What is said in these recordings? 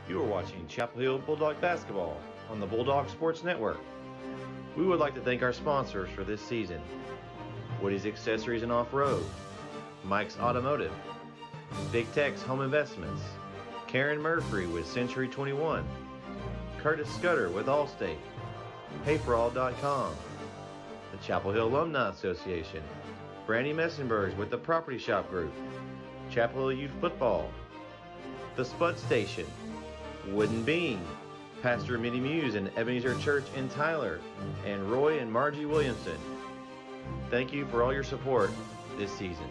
You are watching Chapel Hill Bulldog Basketball on the Bulldog Sports Network. We would like to thank our sponsors for this season: Woody's Accessories and Off-Road, Mike's Automotive, Big Tex Home Investments, Karen Murphy with Century 21, Curtis Scudder with Allstate, PayForAll.com, the Chapel Hill Alumni Association, Brandy Messenbergs with the Property Shop Group, Chapel Hill Youth Football, the Spud Station, Wooden Bean, Pastor Minnie Muse and Ebenezer Church in Tyler, and Roy and Margie Williamson. Thank you for all your support this season.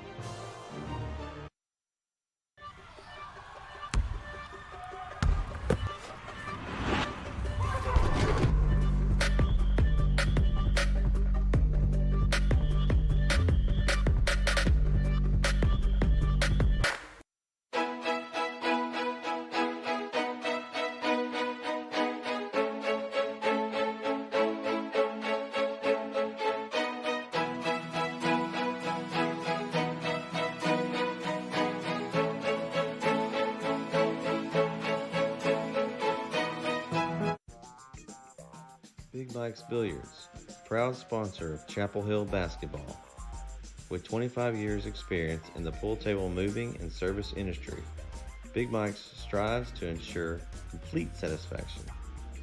Big Mike's Billiards, proud sponsor of Chapel Hill Basketball. With 25 years experience in the pool table moving and service industry, Big Mike's strives to ensure complete satisfaction.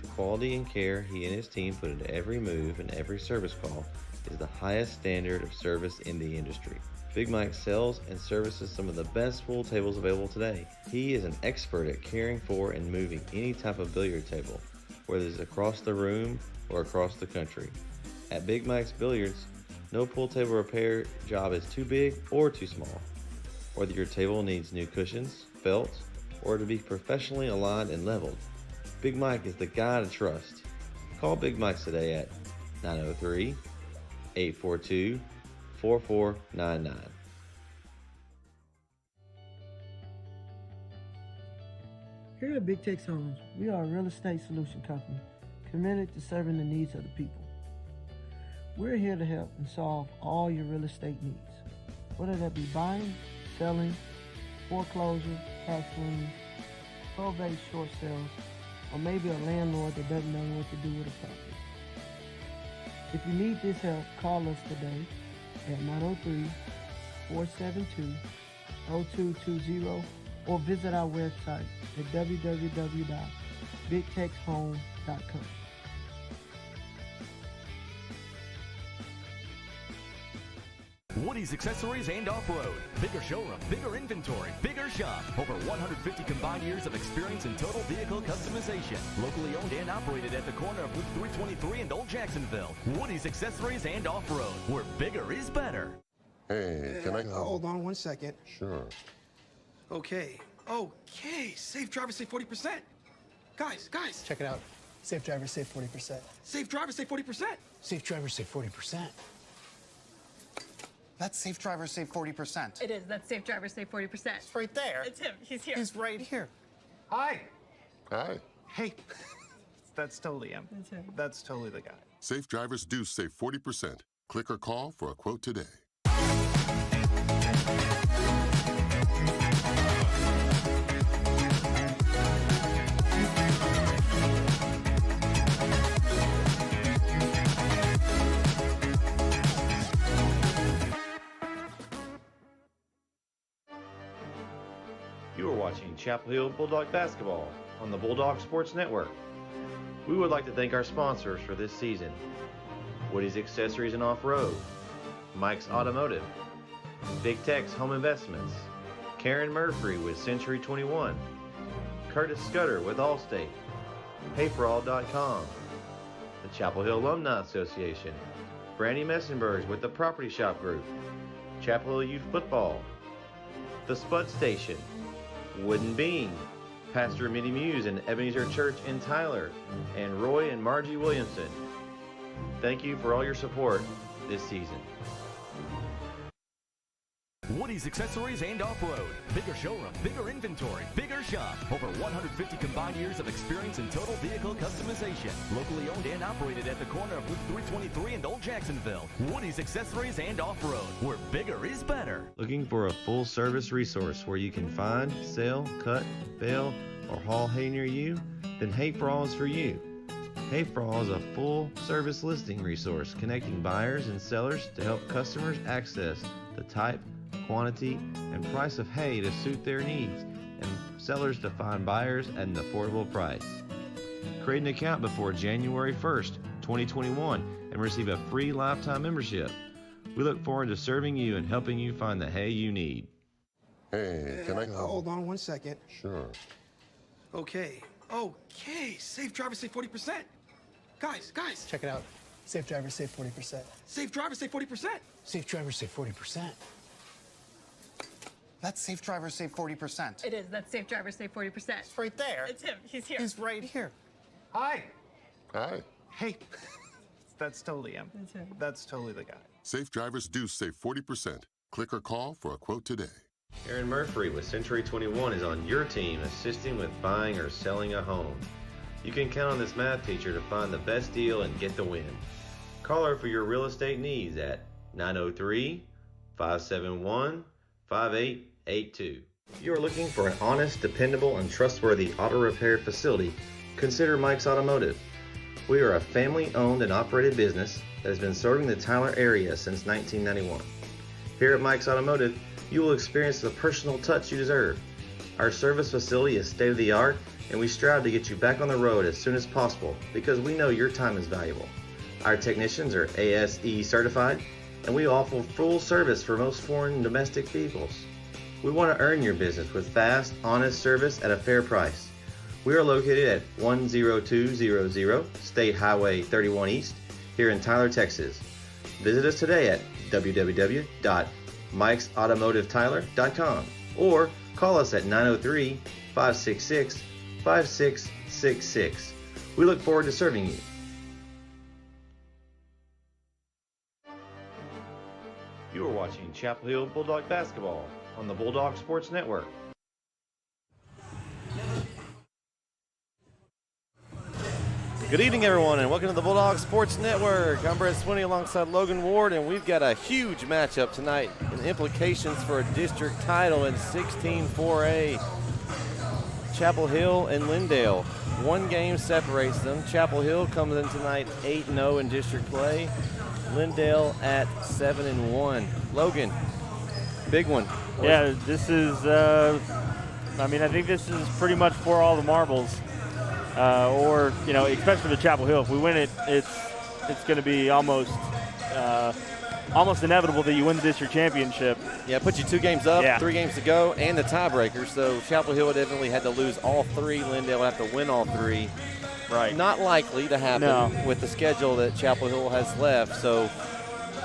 The quality and care he and his team put into every move and every service call is the highest standard of service in the industry. Big Mike sells and services some of the best pool tables available today. He is an expert at caring for and moving any type of billiard table, whether it's across the room or across the country. At Big Mike's Billiards, no pool table repair job is too big or too small. Whether your table needs new cushions, felts, or to be professionally aligned and leveled, Big Mike is the guy to trust. Call Big Mike's today at 903-842-4499. Here at Big Tex Homes, we are a real estate solution company committed to serving the needs of the people. We're here to help and solve all your real estate needs, whether that be buying, selling, foreclosure, tax liens, probate short sales, or maybe a landlord that doesn't know what to do with a property. If you need this help, call us today at 903-472-0220 or visit our website at www.bigtexhome.com. Woody's Accessories and Off-Road. Bigger showroom, bigger inventory, bigger shop. Over 150 combined years of experience in total vehicle customization. Locally owned and operated at the corner of Route 323 and Old Jacksonville. Woody's Accessories and Off-Road, where bigger is better. Hey, can I Hold on one second. Sure. Okay, safe driver, save 40%. Guys. Check it out. Safe driver, save 40%. Safe driver, save 40%. Safe driver, save 40%. That's Safe Driver Save 40%. It is. That's Safe Driver Save 40%. It's right there. It's him. He's here. He's right here. Hi. Hi. Hey. That's totally him. That's him. That's totally the guy. Safe drivers do save 40%. Click or call for a quote today. You are watching Chapel Hill Bulldog Basketball on the Bulldog Sports Network. We would like to thank our sponsors for this season: Woody's Accessories and Off-Road, Mike's Automotive, Big Tex Home Investments, Karen Murphy with Century 21, Curtis Scudder with Allstate, PayForAll.com, the Chapel Hill Alumni Association, Brandy Messenbergs with the Property Shop Group, Chapel Hill Youth Football, the Spud Station, Wooden Bean, Pastor Minnie Muse and Ebenezer Church in Tyler, and Roy and Margie Williamson. Thank you for all your support this season. Woody's Accessories and Off-Road. Bigger showroom, bigger inventory, bigger shop. Over 150 combined years of experience in total vehicle customization. Locally owned and operated at the corner of Route 323 and Old Jacksonville. Woody's Accessories and Off-Road, where bigger is better. Looking for a full-service resource where you can find, sell, cut, bale, or haul hay near you? Then Hay for All is for you. Hay for All is a full-service listing resource connecting buyers and sellers to help customers access the type, quantity, and price of hay to suit their needs, and sellers to find buyers at an affordable price. Create an account before January 1st, 2021, and receive a free lifetime membership. We look forward to serving you and helping you find the hay you need. Hey, can I... Hold on 1 second. Sure. Okay. Okay. Safe driver, save 40%. Guys. Check it out. Safe drivers save 40%. Safe driver, save 40%. Safe drivers save 40%. That's safe drivers save 40%. It is. That's safe driver save 40%. It's right there. It's him. He's here. He's right here. Hi. Hi. Hey. That's totally him. That's him. That's totally the guy. Safe drivers do save 40%. Click or call for a quote today. Aaron Murphy with Century 21 is on your team assisting with buying or selling a home. You can count on this math teacher to find the best deal and get the win. Call her for your real estate needs at 903-571-5882. If you are looking for an honest, dependable, and trustworthy auto repair facility, consider Mike's Automotive. We are a family-owned and operated business that has been serving the Tyler area since 1991. Here at Mike's Automotive, you will experience the personal touch you deserve. Our service facility is state-of-the-art, and we strive to get you back on the road as soon as possible because we know your time is valuable. Our technicians are ASE certified, and we offer full service for most foreign and domestic vehicles. We want to earn your business with fast, honest service at a fair price. We are located at 10200 State Highway 31 East here in Tyler, Texas. Visit us today at www.mikesautomotivetyler.com or call us at 903-566-5666. We look forward to serving you. You are watching Chapel Hill Bulldog Basketball on the Bulldog Sports Network. Good evening, everyone, and welcome to the Bulldog Sports Network. I'm Brett Swinney alongside Logan Ward, and we've got a huge matchup tonight and implications for a district title in 16-4A. Chapel Hill and Lindale. One game separates them. Chapel Hill comes in tonight 8-0 in district play. Lindale at 7-1. Logan, big one. Yeah, this is, I think this is pretty much for all the marbles. Or, especially for Chapel Hill. If we win it, it's going to be almost inevitable that you win the district championship. Yeah, it puts you 2 games up, Yeah. 3 games to go, and the tiebreaker. So Chapel Hill would definitely had to lose all 3. Lindale would have to win all 3. Right. Not likely to happen with the schedule that Chapel Hill has left. So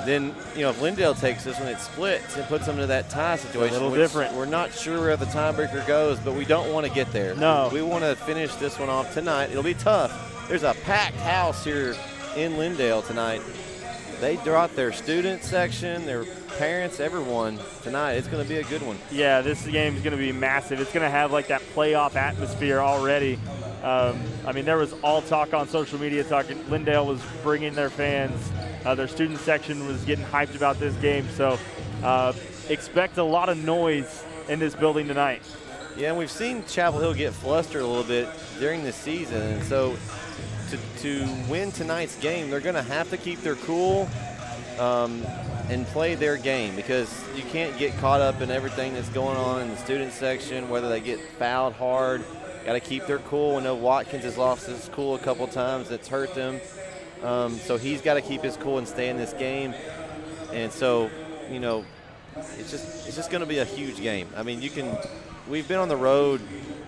then, if Lindale takes this one, it splits and puts them into that tie situation. A little different. We're not sure where the tiebreaker goes, but we don't want to get there. No. We want to finish this one off tonight. It'll be tough. There's a packed house here in Lindale tonight. They brought their student section, their parents, everyone tonight. It's going to be a good one. Yeah, this game is going to be massive. It's going to have that playoff atmosphere already. There was all talk on social media talking. Lindale was bringing their fans. Their student section was getting hyped about this game. So expect a lot of noise in this building tonight. Yeah, and we've seen Chapel Hill get flustered a little bit during the season. And so to win tonight's game, they're going to have to keep their cool and play their game because you can't get caught up in everything that's going on in the student section, whether they get fouled hard. Got to keep their cool. I know Watkins has lost his cool a couple times. That's hurt them. So he's got to keep his cool and stay in this game. And so, it's just going to be a huge game. We've been on the road,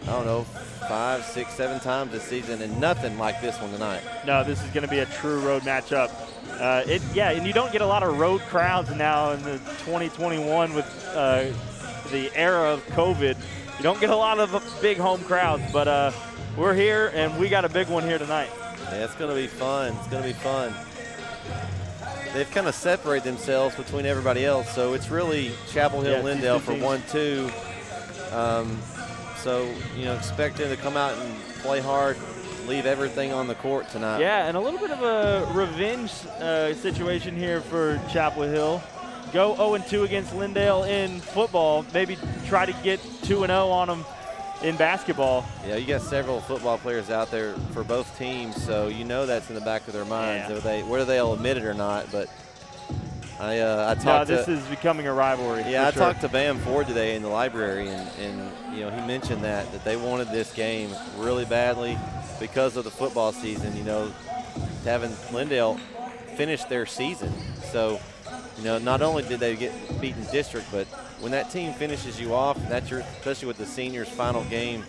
5, 6, 7 times this season, and nothing like this one tonight. No, this is going to be a true road matchup. And you don't get a lot of road crowds now in the 2021 with the era of COVID. You don't get a lot of big home crowds, but we're here, and we got a big one here tonight. Yeah, it's going to be fun. It's going to be fun. They've kind of separated themselves between everybody else, so it's really Chapel Hill, Lindale for 1-2. So, expect them to come out and play hard, leave everything on the court tonight. Yeah, and a little bit of a revenge situation here for Chapel Hill. Go 0-2 against Lindale in football. Maybe try to get 2-0 on them in basketball. Yeah, you got several football players out there for both teams, so you know that's in the back of their minds. Yeah. Whether they'll admit it or not, but I talked no, this is becoming a rivalry. Yeah, I for sure. talked to Bam Ford today in the library, and you know, he mentioned that they wanted this game really badly because of the football season. You know, having Lindale finish their season. So, you know, not only did they get beaten district, but when that team finishes you off, that's your, especially with the seniors' final game,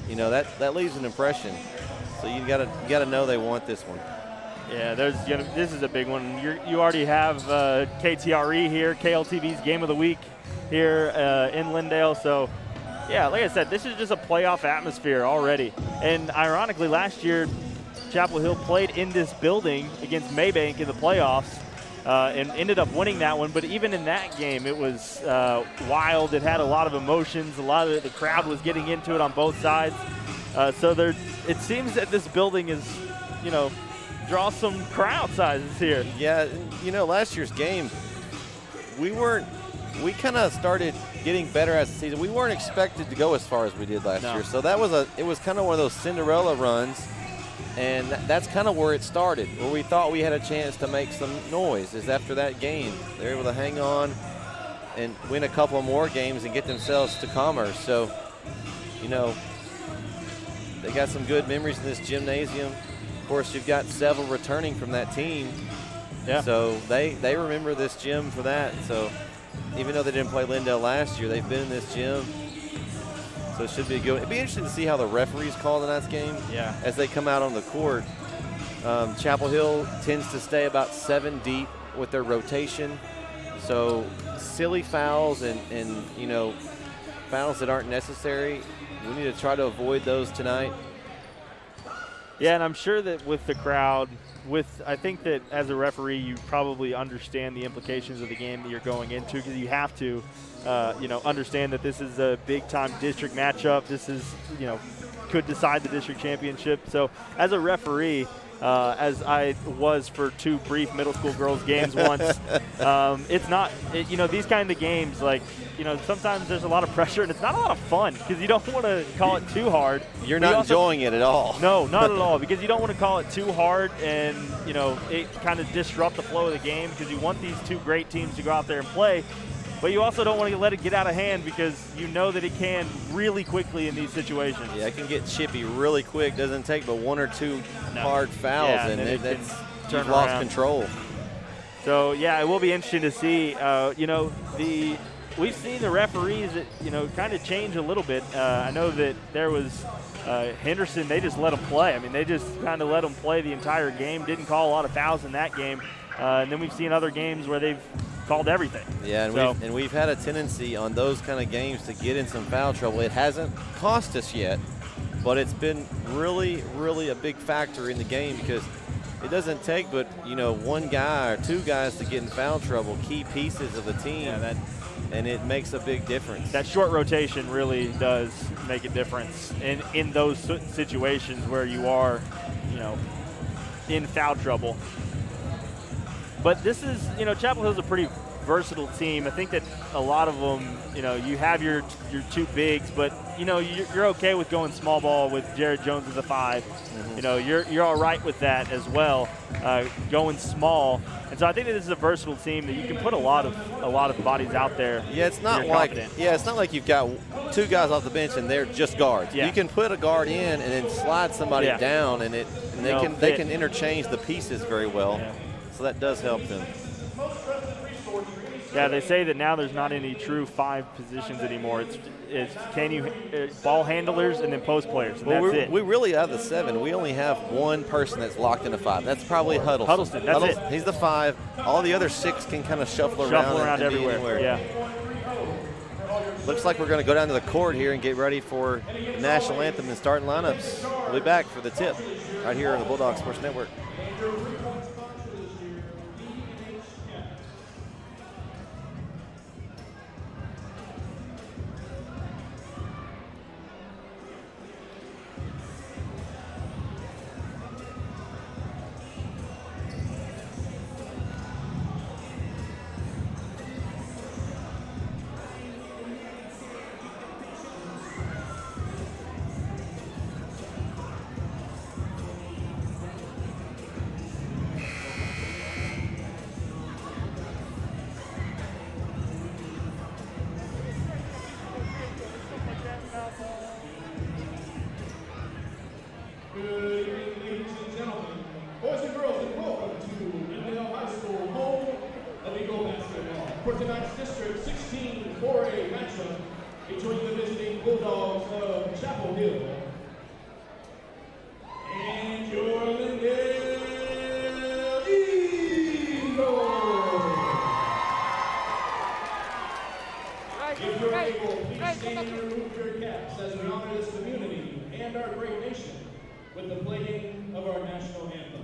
you know, that leaves an impression. So you gotta know they want this one. Yeah, this is a big one. You already have KTRE here, KLTV's Game of the Week here in Lindale. So, yeah, like I said, this is just a playoff atmosphere already. And ironically, last year, Chapel Hill played in this building against Maybank in the playoffs and ended up winning that one. But even in that game, it was wild. It had a lot of emotions. A lot of the crowd was getting into it on both sides. It seems that this building is, you know, draw some crowd sizes here. Yeah, you know, last year's game, we kind of started getting better as the season. We weren't expected to go as far as we did last year. So it was kind of one of those Cinderella runs, and that's kind of where it started, where we thought we had a chance to make some noise. Is after that game, they're able to hang on and win a couple of more games and get themselves to Commerce. So, you know, they got some good memories in this gymnasium. Of course, you've got several returning from that team. Yeah. So they remember this gym for that. So even though they didn't play Lindale last year, they've been in this gym. So it should be a good one. It'd be interesting to see how the referees call tonight's game as they come out on the court. Chapel Hill tends to stay about 7 deep with their rotation. So silly fouls and you know, fouls that aren't necessary, we need to try to avoid those tonight. Yeah, and I'm sure that with the crowd, I think that as a referee, you probably understand the implications of the game that you're going into, because you have to, you know, understand that this is a big-time district matchup. This is, you know, could decide the district championship. So as a referee, as I was for 2 brief middle school girls games once, it's not, you know, these kind of games, like, you know, sometimes there's a lot of pressure and it's not a lot of fun because you don't want to call it too hard. You're not enjoying it at all. No, not at all, because you don't want to call it too hard and, you know, it kind of disrupt the flow of the game, because you want these 2 great teams to go out there and play. But you also don't want to let it get out of hand, because you know that it can really quickly in these situations. Yeah, it can get chippy really quick. Doesn't take but 1 or 2 hard fouls, and you've lost control. So, yeah, it will be interesting to see. You know, we've seen the referees, you know, kind of change a little bit. I know that there was Henderson, they just let them play. I mean, they just kind of let them play the entire game, didn't call a lot of fouls in that game. And then we've seen other games where they've called everything. Yeah, and we've had a tendency on those kind of games to get in some foul trouble. It hasn't cost us yet, but it's been really, really a big factor in the game, because it doesn't take but, you know, 1 guy or 2 guys to get in foul trouble, key pieces of the team, and it makes a big difference. That short rotation really does make a difference in those situations where you are, you know, in foul trouble. But this is, you know, Chapel Hill's a pretty versatile team. I think that a lot of them, you know, you have your 2 bigs, but, you know, you're okay with going small ball with Jared Jones as a 5. Mm-hmm. You know, you're all right with that as well, going small. And so I think that this is a versatile team that you can put a lot of bodies out there. Yeah, it's not like you've got 2 guys off the bench and they're just guards. Yeah. You can put a guard in and then slide somebody down, and they can interchange the pieces very well. Yeah. So that does help them. Yeah, they say that now there's not any true 5 positions anymore. It's ball handlers and then post players, and that's it. We really, out of the 7, we only have 1 person that's locked in a 5. That's probably Huddleston. That's it. He's the 5. All the other 6 can kind of shuffle around everywhere. Yeah. Looks like we're going to go down to the court here and get ready for the national anthem and starting lineups. We'll be back for the tip right here on the Bulldog Sports Network. tonight's District 16 4A matchup between the visiting Bulldogs of Chapel Hill and your Lindale Eagles. If you're able, please stand and remove your caps as we honor this community and our great nation with the playing of our national anthem.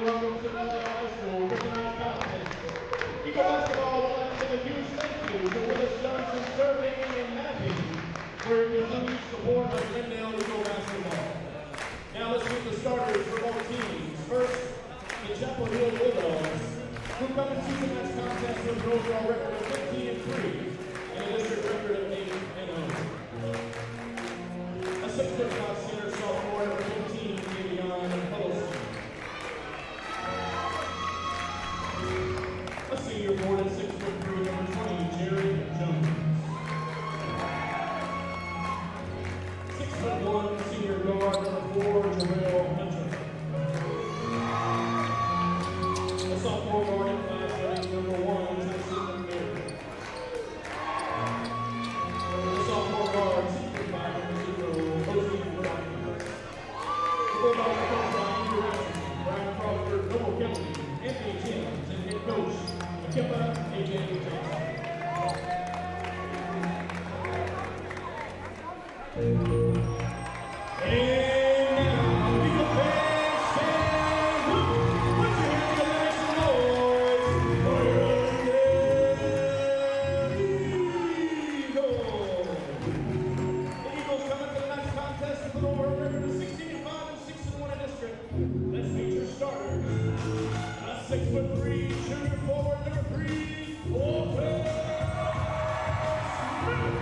Welcome to Lindale High School for tonight's contest. Eagle Basketball would like to send a huge thank you to Willis Johnson Serving and Mapping for your continued support of Lindale Eagle Basketball. Now let's meet the starters for both teams. First, the Chapel Hill Bulldogs, who come into tonight's contest with an overall record of 15-3 and a district record of 8-0. A 6'5" senior sophomore, number 15, Davion Huddleston. A senior forward at 6'3", number 20, Jared Jones. 6'1", senior guard, number 4, Jarrell Hunter. A sophomore guard in class running number 1, Tyson McNair. A sophomore guard, 6'5", number 0, Posey Woodhouse. The Bulldogs are coached by Andrew Richardson, Brian Crawford, Noble Kelly, Anthony James, and head coach Kippa A.J. Jackson. And now, Eagle fans, stand up. Put your hands together, make some noise for your Eagles. The Eagles come into tonight's contest with an overall record of 16-5 and 6-1 in district. Let's meet your starters. A 6'3" junior forward, number 3, Walter Smith.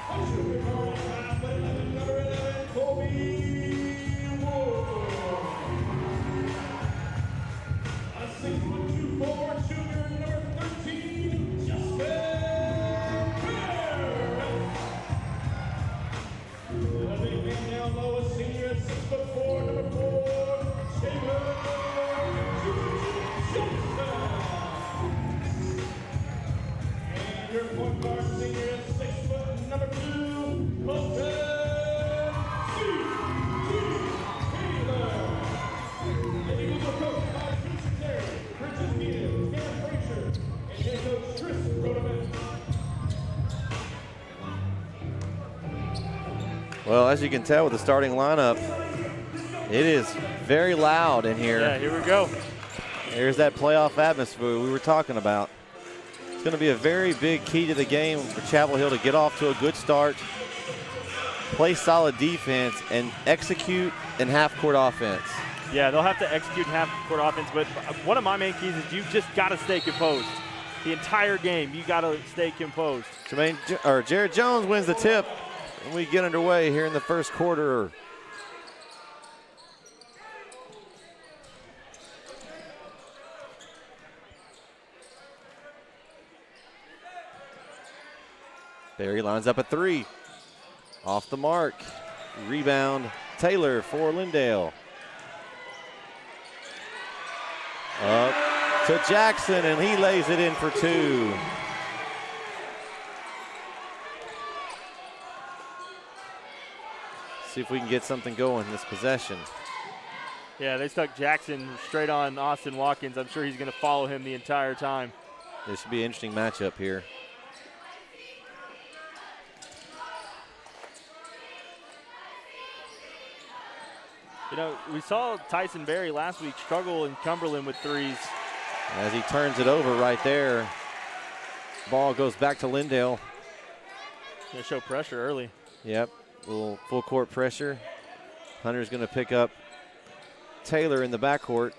A junior guard, number 11, Kobe Ward. A 6'2" forward, junior, number 13, Justin Bear. A big man down low, a senior at 6'4", number 4, Shaver Johnson. And your point guard senior at 6 foot, number 2, Colton C.G. Taylor. The Eagles are coached by Spencer Terry, Bridges Gibbs, Cam Frazier, and head coach Chris Rodeman. Well, as you can tell with the starting lineup, it is very loud in here. Yeah, here we go. There's that playoff atmosphere we were talking about. It's going to be a very big key to the game for Chapel Hill to get off to a good start, play solid defense, and execute in half-court offense. Yeah, they'll have to execute half-court offense, but one of my main keys is you just got to stay composed. The entire game, you got to stay composed. Jared Jones wins the tip, and we get underway here in the first quarter. Barry lines up a 3. Off the mark. Rebound, Taylor for Lindale. Up to Jackson, and he lays it in for 2. See if we can get something going in this possession. Yeah, they stuck Jackson straight on Austin Watkins. I'm sure he's going to follow him the entire time. This should be an interesting matchup here. You know, we saw Tyson Berry last week struggle in Cumberland with threes. As he turns it over right there, ball goes back to Lindale. Going to show pressure early. Yep, a little full court pressure. Hunter's going to pick up Taylor in the backcourt.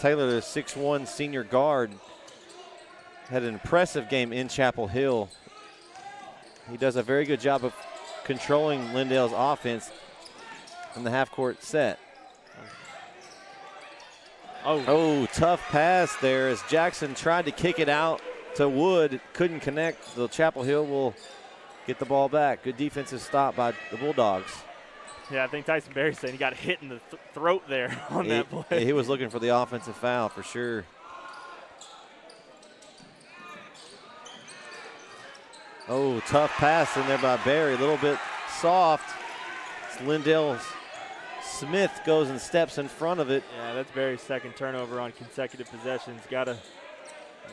Taylor, the 6'1" senior guard, had an impressive game in Chapel Hill. He does a very good job of controlling Lindale's offense in the half-court set. Oh, tough pass there as Jackson tried to kick it out to Wood. Couldn't connect. So Chapel Hill will get the ball back. Good defensive stop by the Bulldogs. Yeah, I think Tyson Berry said he got hit in the throat there on that play. He was looking for the offensive foul for sure. Oh, tough pass in there by Berry. A little bit soft. It's Lindale Smith goes and steps in front of it. Yeah, that's Berry's second turnover on consecutive possessions. Got to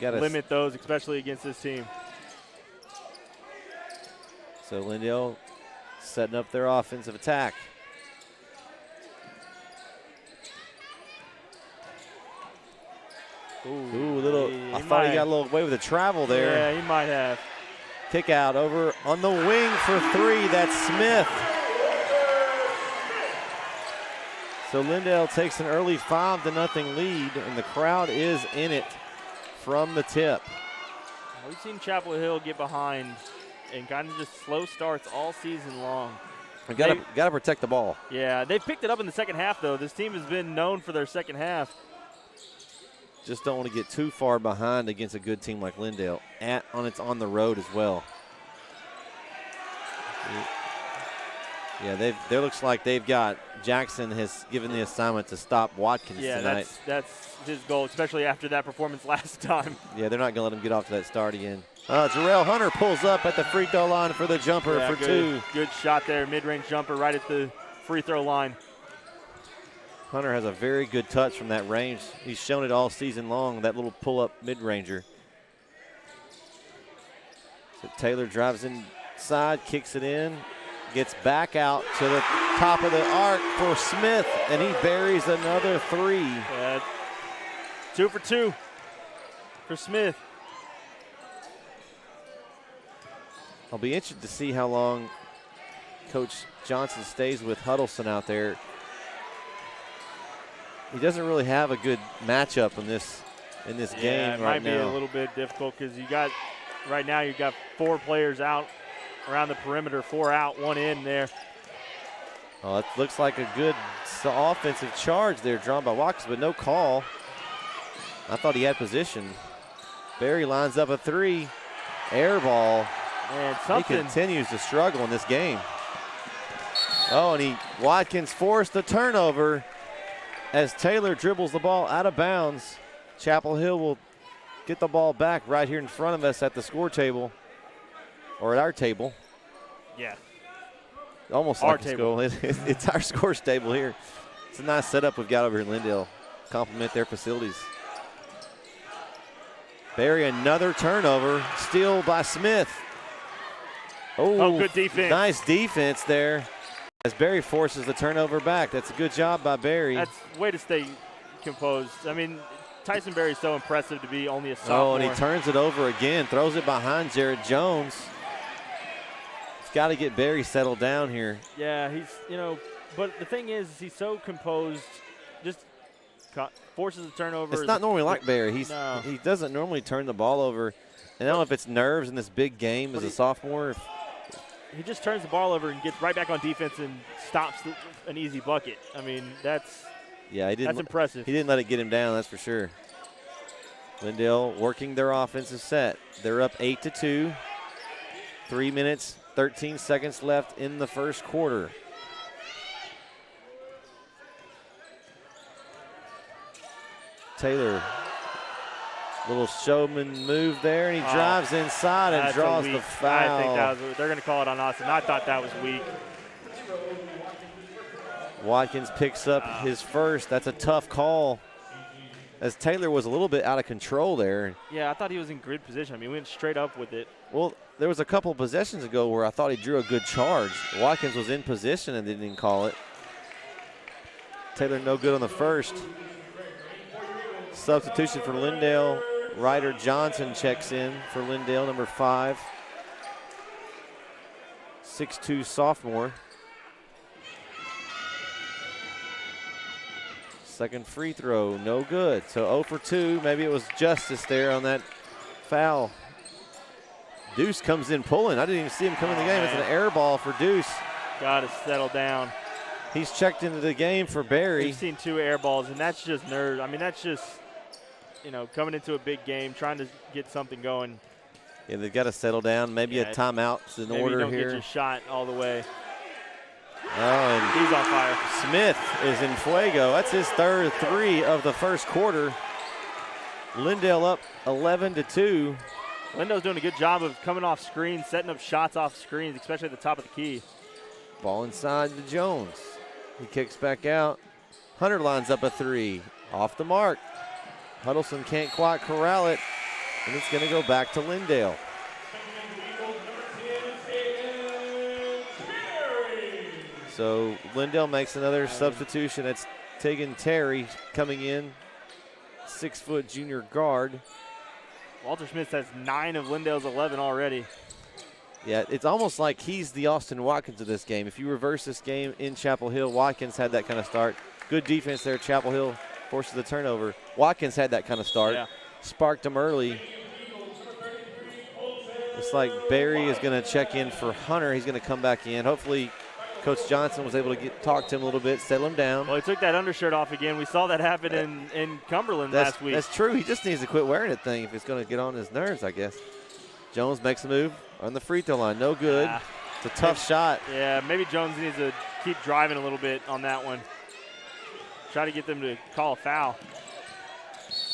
limit those, especially against this team. So Lindale setting up their offensive attack. Ooh, I thought he got a little away with the travel there. Yeah, he might have. Kick out over on the wing for 3. That's Smith. So Lindale takes an early 5-0 lead, and the crowd is in it from the tip. We've seen Chapel Hill get behind and kind of just slow starts all season long. We got to protect the ball. Yeah, they've picked it up in the second half, though. This team has been known for their second half. Just don't want to get too far behind against a good team like Lindale. It's on the road as well. Yeah, there looks like they've got Jackson has given the assignment to stop Watkins tonight. Yeah, that's his goal, especially after that performance last time. Yeah, they're not going to let him get off to that start again. Jarrell Hunter pulls up at the free throw line for the jumper for 2. Good shot there, mid-range jumper right at the free throw line. Hunter has a very good touch from that range. He's shown it all season long, that little pull-up mid-ranger. So Taylor drives inside, kicks it in, gets back out to the top of the arc for Smith, and he buries another 3. 2 for 2 for Smith. I'll be interested to see how long Coach Johnson stays with Huddleston out there. He doesn't really have a good matchup in this game right now. It might be a little bit difficult because right now you've got 4 players out around the perimeter, 4 out, 1 in there. Oh, it looks like a good offensive charge there drawn by Watkins, but no call. I thought he had position. Berry lines up a 3. Air ball. And he continues to struggle in this game. Oh, and Watkins forced the turnover as Taylor dribbles the ball out of bounds. Chapel Hill will get the ball back right here in front of us at the score table, or at our table. Yeah. Almost our like table. It's our scores table here. It's a nice setup we've got over here in Lindale. Compliment their facilities. Berry, another turnover. Steal by Smith. Oh, good defense. Nice defense there as Berry forces the turnover back. That's a good job by Berry. That's way to stay composed. I mean, Tyson Berry's so impressive to be only a sophomore. Oh, and he turns it over again, throws it behind Jared Jones. He's got to get Berry settled down here. Yeah, But the thing is he's so composed, just forces a turnover. It's not normally like Barry. He doesn't normally turn the ball over. And I don't know if it's nerves in this big game as a sophomore. He just turns the ball over and gets right back on defense and stops an easy bucket. I mean, that's impressive. He didn't let it get him down, that's for sure. Lindale working their offensive set. They're up 8-2. 3 minutes, 13 seconds left in the first quarter. Taylor, little showman move there, and he drives inside and draws the foul. I think they're going to call it on Austin. I thought that was weak. Watkins picks up his first. That's a tough call, as Taylor was a little bit out of control there. Yeah, I thought he was in grid position. I mean, he went straight up with it. Well, there was a couple possessions ago where I thought he drew a good charge. Watkins was in position and didn't call it. Taylor no good on the first. Substitution for Lindale. Ryder Johnson checks in for Lindale, number 5. 6'2" sophomore. Second free throw, no good. So 0 for 2. Maybe it was justice there on that foul. Deuce comes in pulling. I didn't even see him come in the game. It's an air ball for Deuce. Got to settle down. He's checked into the game for Barry. We've seen 2 air balls, and that's just nerves. I mean, that's just, coming into a big game, trying to get something going. Yeah, they've got to settle down. Maybe a timeout's in order here. Maybe don't get your shot all the way. Oh, and he's on fire. Smith is in fuego. That's his third 3 of the first quarter. Lindale up 11-2. Lindale's doing a good job of coming off screens, setting up shots off screens, especially at the top of the key. Ball inside to Jones. He kicks back out. Hunter lines up a 3. Off the mark. Huddleston can't quite corral it, and it's going to go back to Lindale. So Lindale makes another substitution. It's Tegan Terry coming in, 6-foot junior guard. Walter Smith has 9 of Lindale's 11 already. Yeah, it's almost like he's the Austin Watkins of this game. If you reverse this game in Chapel Hill, Watkins had that kind of start. Good defense there. Chapel Hill forces the turnover. Watkins had that kind of start. Yeah. Sparked him early. Looks like Barry is going to check in for Hunter. He's going to come back in. Hopefully Coach Johnson was able to talk to him a little bit, settle him down. Well, he took that undershirt off again. We saw that happen in Cumberland last week. That's true. He just needs to quit wearing that thing if it's going to get on his nerves, I guess. Jones makes a move on the free throw line. No good. It's a tough shot. Yeah, maybe Jones needs to keep driving a little bit on that one. Try to get them to call a foul.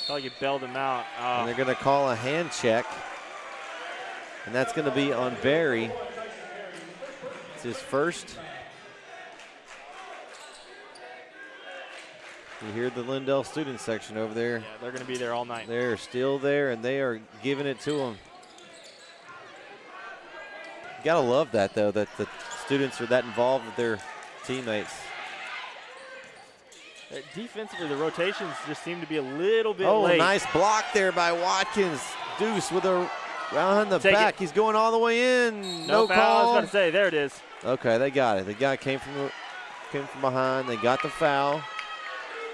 Probably get bailed him out. And they're going to call a hand check. And that's going to be on Barry. It's his first. You hear the Lindale student section over there. Yeah, they're going to be there all night. They're still there, and they are giving it to them. You got to love that, though, that the students are that involved with their teammates. Defensively, the rotations just seem to be a little bit late. Oh, nice block there by Watkins. Deuce with a round the back. He's going all the way in. No foul. Call. I was about to say, there it is. Okay, they got it. The guy came from behind. They got the foul.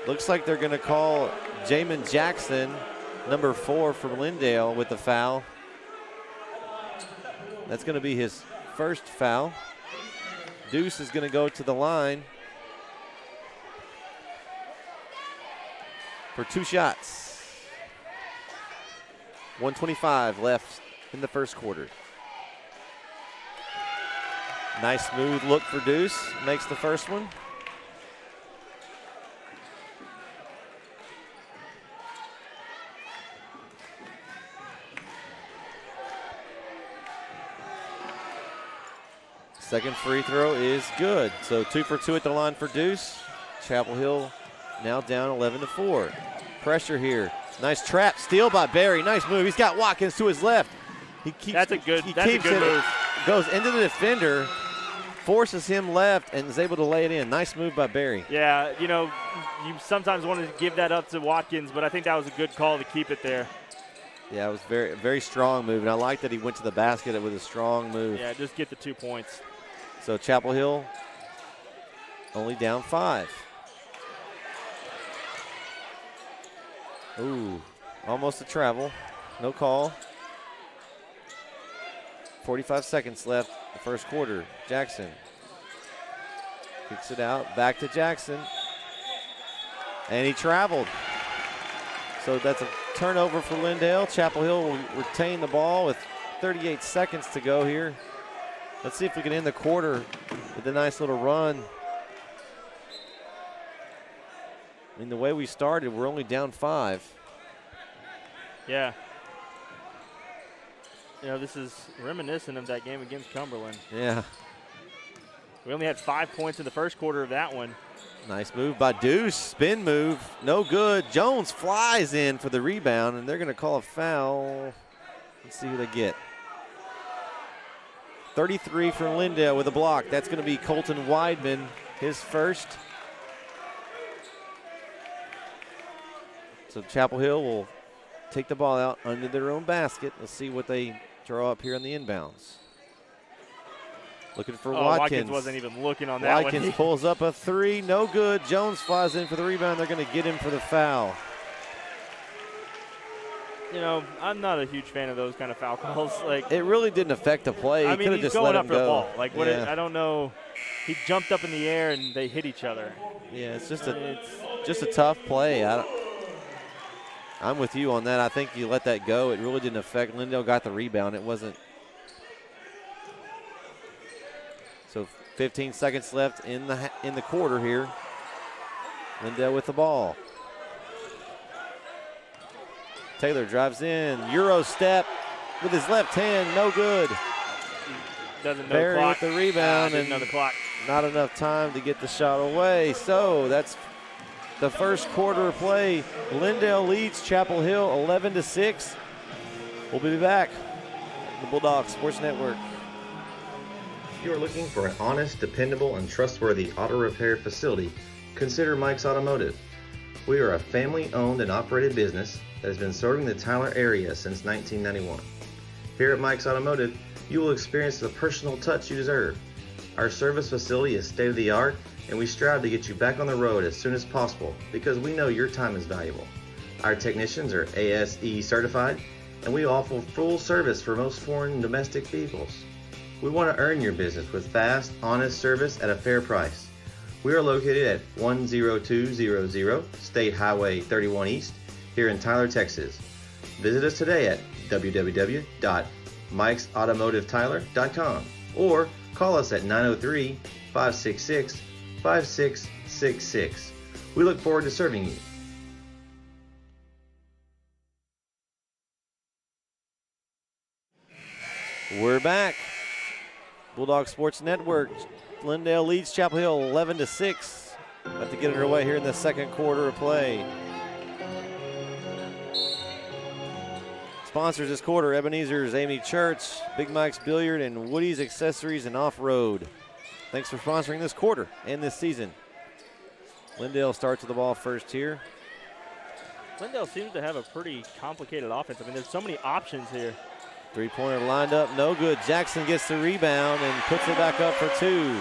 Looks like they're going to call Jamin Jackson, number 4 from Lindale, with the foul. That's going to be his first foul. Deuce is going to go to the line for 2 shots. 1:25 left in the first quarter. Nice smooth look for Deuce. Makes the first one. Second free throw is good. So 2 for 2 at the line for Deuce. Chapel Hill now down 11-4. Pressure here. Nice trap. Steal by Barry. Nice move. He's got Watkins to his left. That's a good move. Goes into the defender, forces him left, and is able to lay it in. Nice move by Barry. Yeah, you sometimes want to give that up to Watkins, but I think that was a good call to keep it there. Yeah, it was very, very strong move, and I like that he went to the basket with a strong move. Yeah, just get the 2 points. So Chapel Hill only down 5. Ooh, almost a travel. No call. 45 seconds left the first quarter. Jackson kicks it out. Back to Jackson. And he traveled. So that's a turnover for Lindale. Chapel Hill will retain the ball with 38 seconds to go here. Let's see if we can end the quarter with a nice little run. I mean, the way we started, we're only down 5. Yeah. You know, this is reminiscent of that game against Cumberland. Yeah. We only had 5 points in the first quarter of that one. Nice move by Deuce. Spin move. No good. Jones flies in for the rebound, and they're going to call a foul. Let's see who they get. 33 from Lindale with a block. That's going to be Colton Weidman, his first. So Chapel Hill will take the ball out under their own basket. Let's see what they draw up here on the inbounds. Looking for Watkins. Watkins wasn't even looking on that one. Watkins pulls up a 3, no good. Jones flies in for the rebound. They're going to get him for the foul. You know, I'm not a huge fan of those kind of foul calls. Like, it really didn't affect the play. I mean, he's just going let up him for the go. ball. Like, what? Yeah. I don't know. He jumped up in the air and they hit each other. Yeah, it's just a tough play. I'm with you on that. I think you let that go. It really didn't affect. Lindale got the rebound. It wasn't. So 15 seconds left in the quarter here. Lindale with the ball. Taylor drives in. Euro step with his left hand. No good. Doesn't know Barry the clock. with the rebound. Didn't know the clock. Not enough time to get the shot away. So that's the first quarter of play. Lindale leads Chapel Hill 11-6. We'll be back. The Bulldog Sports Network. If you are looking for an honest, dependable, and trustworthy auto repair facility, consider Mike's Automotive. We are a family-owned and operated business that has been serving the Tyler area since 1991. Here at Mike's Automotive, you will experience the personal touch you deserve. Our service facility is state-of-the-art, and we strive to get you back on the road as soon as possible because we know your time is valuable. Our technicians are ASE certified, and we offer full service for most foreign and domestic vehicles. We want to earn your business with fast, honest service at a fair price. We are located at 10200 State Highway 31 East here in Tyler, Texas. Visit us today at www.mikesautomotivetyler.com or call us at 903-566-5666. We look forward to serving you. We're back. Bulldog Sports Network. Lindale leads Chapel Hill 11-6. About to get underway here in the second quarter of play. Sponsors this quarter: Ebenezer's Amy Church, Big Mike's Billiard, and Woody's Accessories and Off-Road. Thanks for sponsoring this quarter and this season. Lindale starts with the ball first here. Lindale seems to have a pretty complicated offense. I mean, there's so many options here. Three-pointer lined up, no good. Jackson gets the rebound and puts it back up for 2.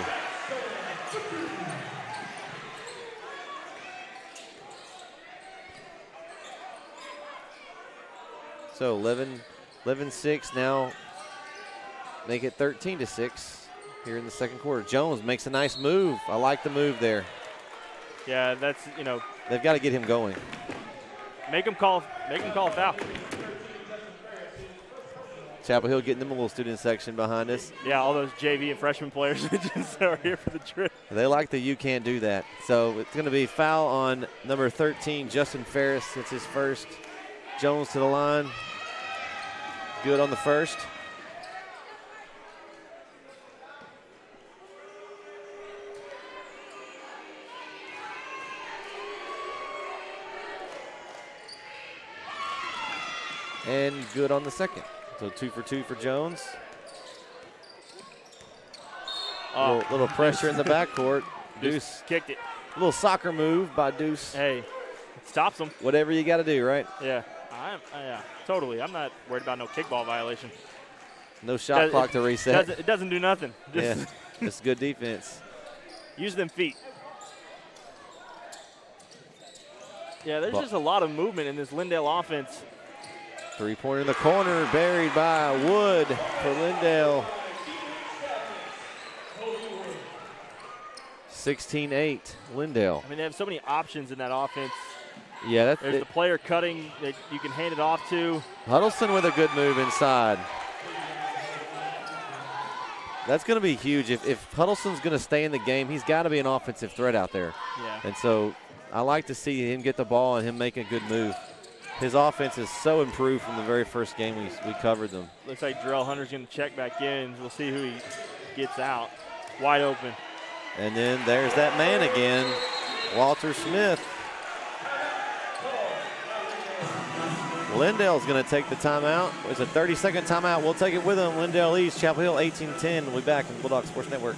So 11-6 now. Make it 13-6 here in the second quarter. Jones makes a nice move. I like the move there. Yeah, that's, you know. They've got to get him going. Make him call a foul. Chapel Hill getting them a little student section behind us. Yeah, all those JV and freshman players just are here for the trip. They like the you can't do that. So it's going to be foul on number 13, Justin Ferris. It's his first. Jones to the line. Good on the first. And good on the second. So 2 for 2 for Jones. Little pressure in the backcourt. Deuce kicked it. A little soccer move by Deuce. Hey, it stops him. Whatever you got to do, right? Yeah, yeah, totally. I'm not worried about no kickball violation. No shot clock to reset. It doesn't do nothing. Yeah, it's good defense. Use them feet. Yeah, there's just a lot of movement in this Lindale offense. Three-pointer in the corner, buried by Wood for Lindale. 16-8, Lindale. I mean, they have so many options in that offense. Yeah, there's the player cutting that you can hand it off to. Huddleston with a good move inside. That's going to be huge. If Huddleston's going to stay in the game, he's got to be an offensive threat out there. Yeah. And so I like to see him get the ball and him make a good move. His offense is so improved from the very first game we covered them. Looks like Darrell Hunter's going to check back in. We'll see who he gets out. Wide open. And then there's that man again, Walter Smith. Lindale's going to take the timeout. It's a 30-second timeout. We'll take it with him. Lindale leads Chapel Hill 18-10. We'll be back on Bulldog Sports Network.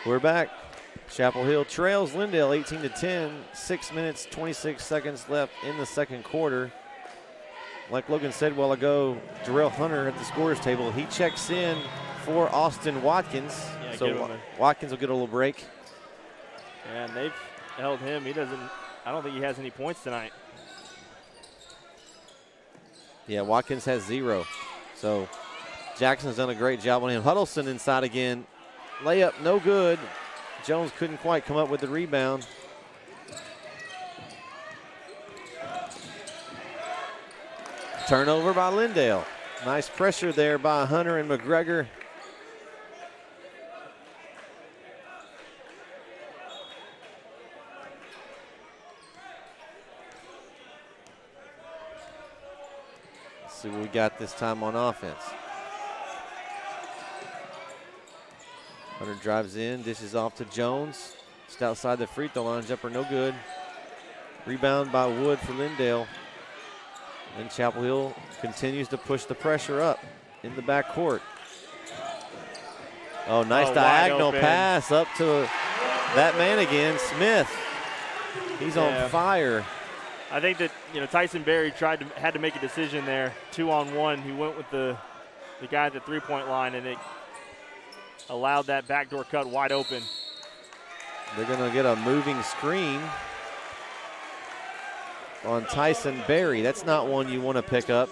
We're back. Chapel Hill trails Lindale 18-10. 6 minutes, 26 seconds left in the second quarter. Like Logan said a while ago, Darrell Hunter at the scorer's table. He checks in for Austin Watkins. Yeah, so Watkins will get a little break. Yeah, and they've held him. I don't think he has any points tonight. Yeah, Watkins has 0. So Jackson's done a great job on him. Huddleston inside again. Layup, no good. Jones couldn't quite come up with the rebound. Turnover by Lindale. Nice pressure there by Hunter and McGregor. Let's see what we got this time on offense. Hunter drives in, dishes off to Jones. Just outside the free throw line, jumper no good. Rebound by Wood for Lindale. And Chapel Hill continues to push the pressure up in the backcourt. Oh, nice diagonal pass up to that man again, Smith. He's on fire. I think that Tyson Berry had to make a decision there. 2-on-1. He went with the guy at the three-point line, and it allowed that backdoor cut wide open. They're going to get a moving screen on Tyson Berry. That's not one you want to pick up.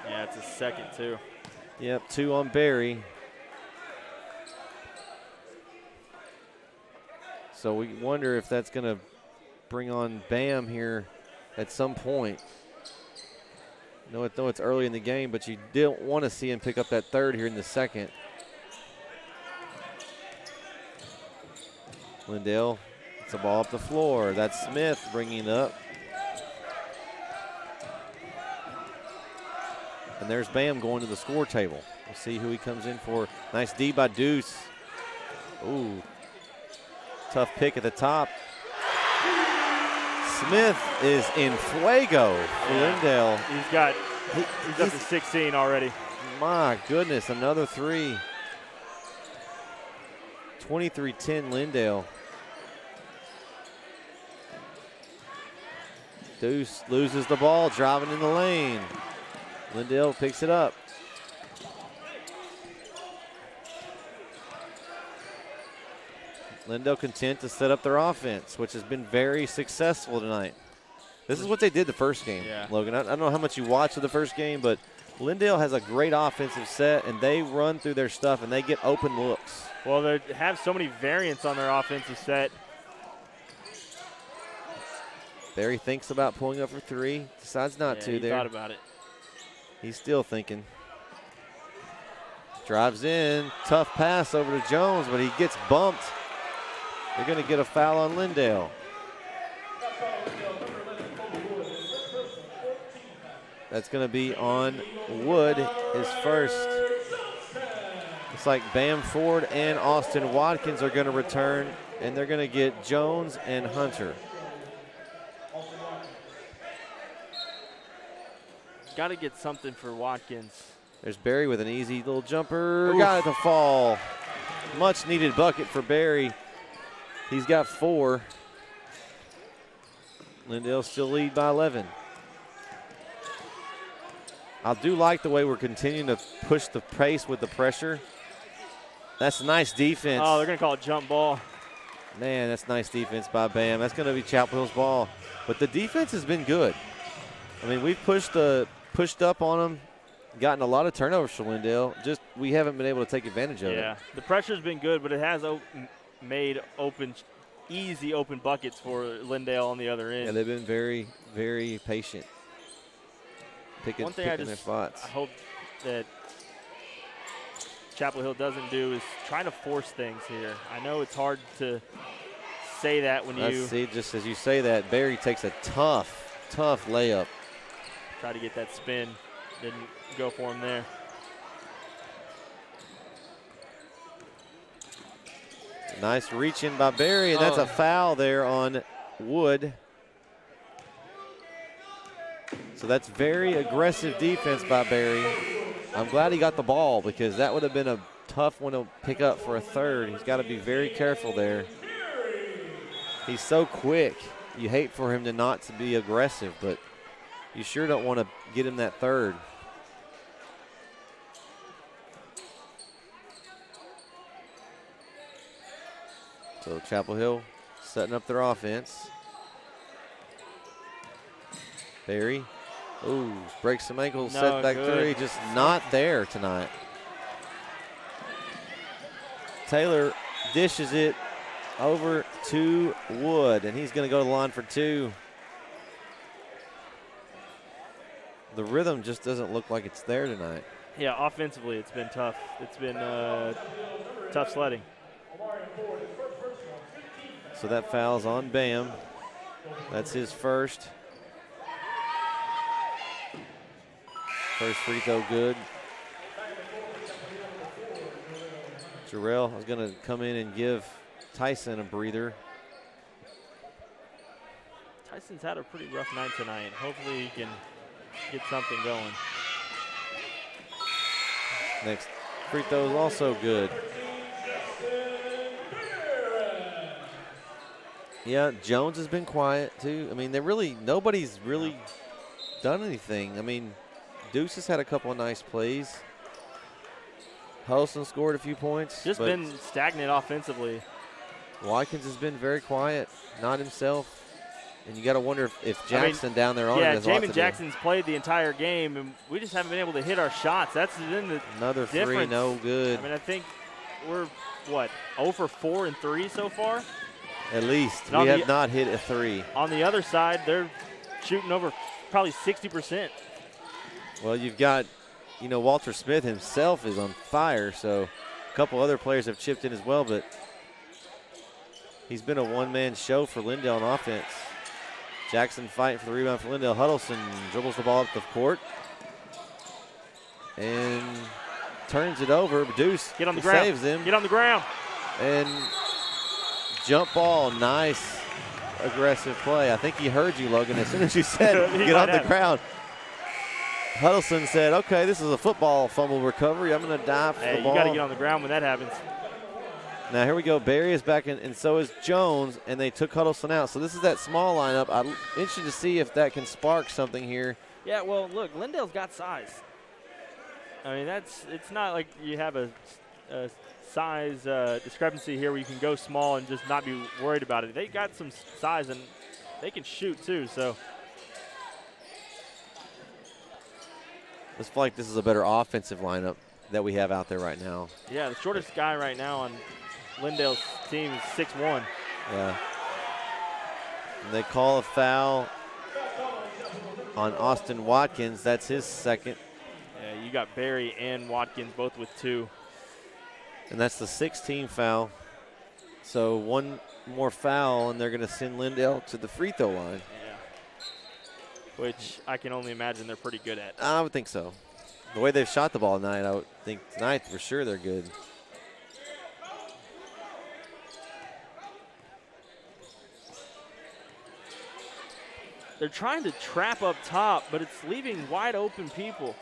Yeah, it's a second too. Yep, 2 on Berry. So we wonder if that's going to bring on Bam here at some point. No, it's early in the game, but you don't want to see him pick up that third here in the second. Lindale, it's a ball up the floor. That's Smith bringing it up. And there's Bam going to the score table. We'll see who he comes in for. Nice D by Deuce. Ooh, tough pick at the top. Smith is in fuego for Lindale. He's up to 16 already. My goodness, another 3. 23-10 Lindale. Deuce loses the ball, driving in the lane. Lindale picks it up. Lindale content to set up their offense, which has been very successful tonight. This is what they did the first game, Logan. I don't know how much you watched of the first game, but Lindale has a great offensive set, and they run through their stuff, and they get open looks. Well, they have so many variants on their offensive set. Barry thinks about pulling up for 3, decides not to there. He thought about it. He's still thinking. Drives in, tough pass over to Jones, but he gets bumped. They're going to get a foul on Lindale. That's going to be on Wood, his first. It's like Bam Ford and Austin Watkins are going to return, and they're going to get Jones and Hunter. got to get something for Watkins. There's Barry with an easy little jumper. Got it to fall. Much needed bucket for Barry. He's got 4. Lindale still lead by 11. I do like the way we're continuing to push the pace with the pressure. That's nice defense. Oh, they're going to call it jump ball. Man, that's nice defense by Bam. That's going to be Chapel Hill's ball. But the defense has been good. I mean, we've pushed up on them, gotten a lot of turnovers for Lindale. Just we haven't been able to take advantage of it. Yeah, the pressure's been good, but it has made easy open buckets for Lindale on the other end. Yeah, they've been very, very patient. One thing picking their spots. I hope that Chapel Hill doesn't do is try to force things here. I know it's hard to say that when you see, just as you say that, Barry takes a tough layup. Try to get that spin. Didn't go for him there. Nice reach in by Barry, and that's a foul there on Wood. So that's very aggressive defense by Barry. I'm glad he got the ball because that would have been a tough one to pick up for a third. He's got to be very careful there. He's so quick. You hate for him to not to be aggressive, but you sure don't want to get him that third. So Chapel Hill setting up their offense. Barry. Ooh, breaks some ankles, set back 3, just not there tonight. Taylor dishes it over to Wood, and he's going to go to the line for 2. The rhythm just doesn't look like it's there tonight. Yeah, offensively it's been tough. It's been tough sledding. So that foul's on Bam. That's his first. First free throw good. Jarrell is going to come in and give Tyson a breather. Tyson's had a pretty rough night tonight. Hopefully he can get something going. Next free throw is also good. Yeah, Jones has been quiet too. I mean, nobody's really done anything. I mean, Deuce has had a couple of nice plays. Huddleston scored a few points. Just been stagnant offensively. Watkins has been very quiet, not himself. And you got to wonder if Jackson down there on it has a lot to do. Jamin Jackson's played the entire game, and we just haven't been able to hit our shots. That's been the Another difference. 3, no good. I mean, I think we're, 0 for 4 and 3 so far? At least. We have not hit a 3. On the other side, they're shooting over probably 60%. Well, you've got, Walter Smith himself is on fire, so a couple other players have chipped in as well, but he's been a one-man show for Lindale on offense. Jackson fighting for the rebound for Lindale. Huddleston dribbles the ball up the court and turns it over. Deuce Get on the ground. Saves him. Get on the ground. And jump ball, nice aggressive play. I think he heard you, Logan, as soon as you said get on the ground. Huddleston said, okay, this is a football fumble recovery. I'm going to dive for the ball. You got to get on the ground when that happens. Now here we go. Barry is back in, and so is Jones, and they took Huddleston out. So this is that small lineup. I'm interested to see if that can spark something here. Yeah, well, look, Lindale's got size. I mean, it's not like you have a size discrepancy here where you can go small and just not be worried about it. They got some size, and they can shoot too, so. I feel like this is a better offensive lineup that we have out there right now. Yeah, the shortest guy right now on Lindale's team is 6'1". Yeah. And they call a foul on Austin Watkins. That's his second. Yeah, you got Barry and Watkins both with 2. And that's the 16th foul. So one more foul, and they're going to send Lindale to the free throw line. Yeah. Which I can only imagine they're pretty good at. I would think so. The way they've shot the ball tonight, I would think tonight for sure they're good. they're trying to trap up top, but it's leaving wide open people.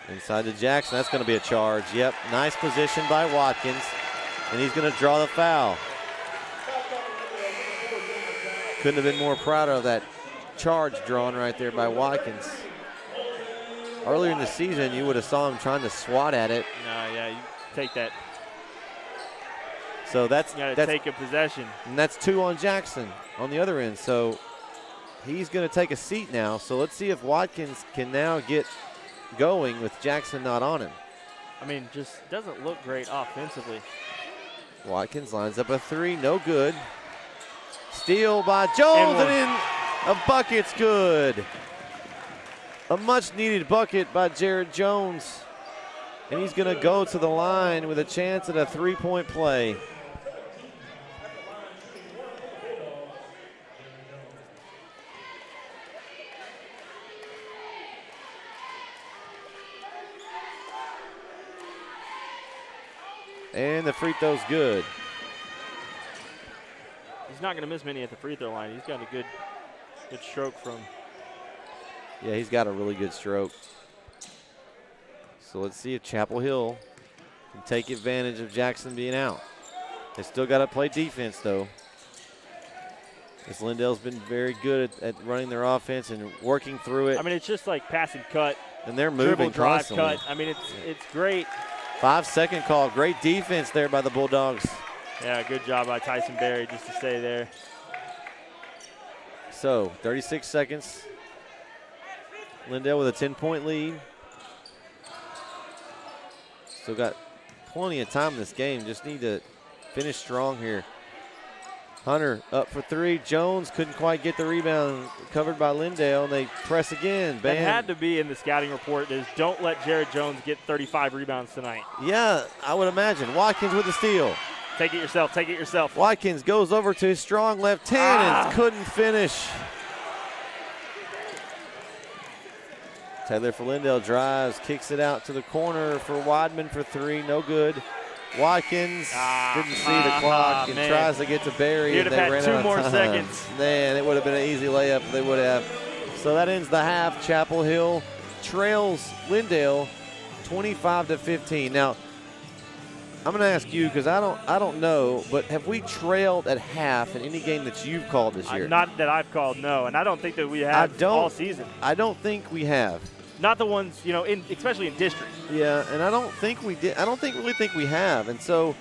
Inside to Jackson. That's going to be a charge. Yep, nice position by Watkins. And he's going to draw the foul. Couldn't have been more proud of that charge drawn right there by Watkins. Earlier in the season, you would have saw him trying to swat at it. No, yeah, you take that. So that's take a possession. And that's 2 on Jackson on the other end. So he's going to take a seat now. So let's see if Watkins can now get going with Jackson not on him. I mean, just doesn't look great offensively. Watkins lines up a 3, no good. Steal by Jones, and in. A bucket's good. A much-needed bucket by Jared Jones. And he's going to go to the line with a chance at a 3-point play. And the free throw's good. He's not going to miss many at the free throw line. He's got a good stroke from. Yeah, he's got a really good stroke. So let's see if Chapel Hill can take advantage of Jackson being out. They still got to play defense, though. As Lindale's been very good at running their offense and working through it. I mean, it's just like pass and cut. And they're moving dribble, drive, constantly. cut. I mean, it's great. 5-second call. Great defense there by the Bulldogs. Yeah, good job by Tyson Berry just to stay there. So, 36 seconds. Lindale with a 10-point lead. Still got plenty of time in this game. Just need to finish strong here. Hunter up for 3. Jones couldn't quite get the rebound. Covered by Lindale, and they press again. Bam. That had to be in the scouting report. Is don't let Jared Jones get 35 rebounds tonight. Yeah, I would imagine. Watkins with the steal. Take it yourself. Take it yourself. Watkins goes over to his strong left hand and couldn't finish. Taylor for Lindale drives, kicks it out to the corner for Weidman for 3. No good. Watkins didn't see the clock and tries to get to Barry. He'd have had 2 more seconds. Man, it would have been an easy layup if they would have. So that ends the half. Chapel Hill trails Lindale 25-15. Now, I'm going to ask you because I don't know, but have we trailed at half in any game that you've called this year? Not that I've called, no, and I don't think that we have all season. I don't think we have. Not the ones, especially in district. Yeah, and I don't think we did. I don't really think we have, and so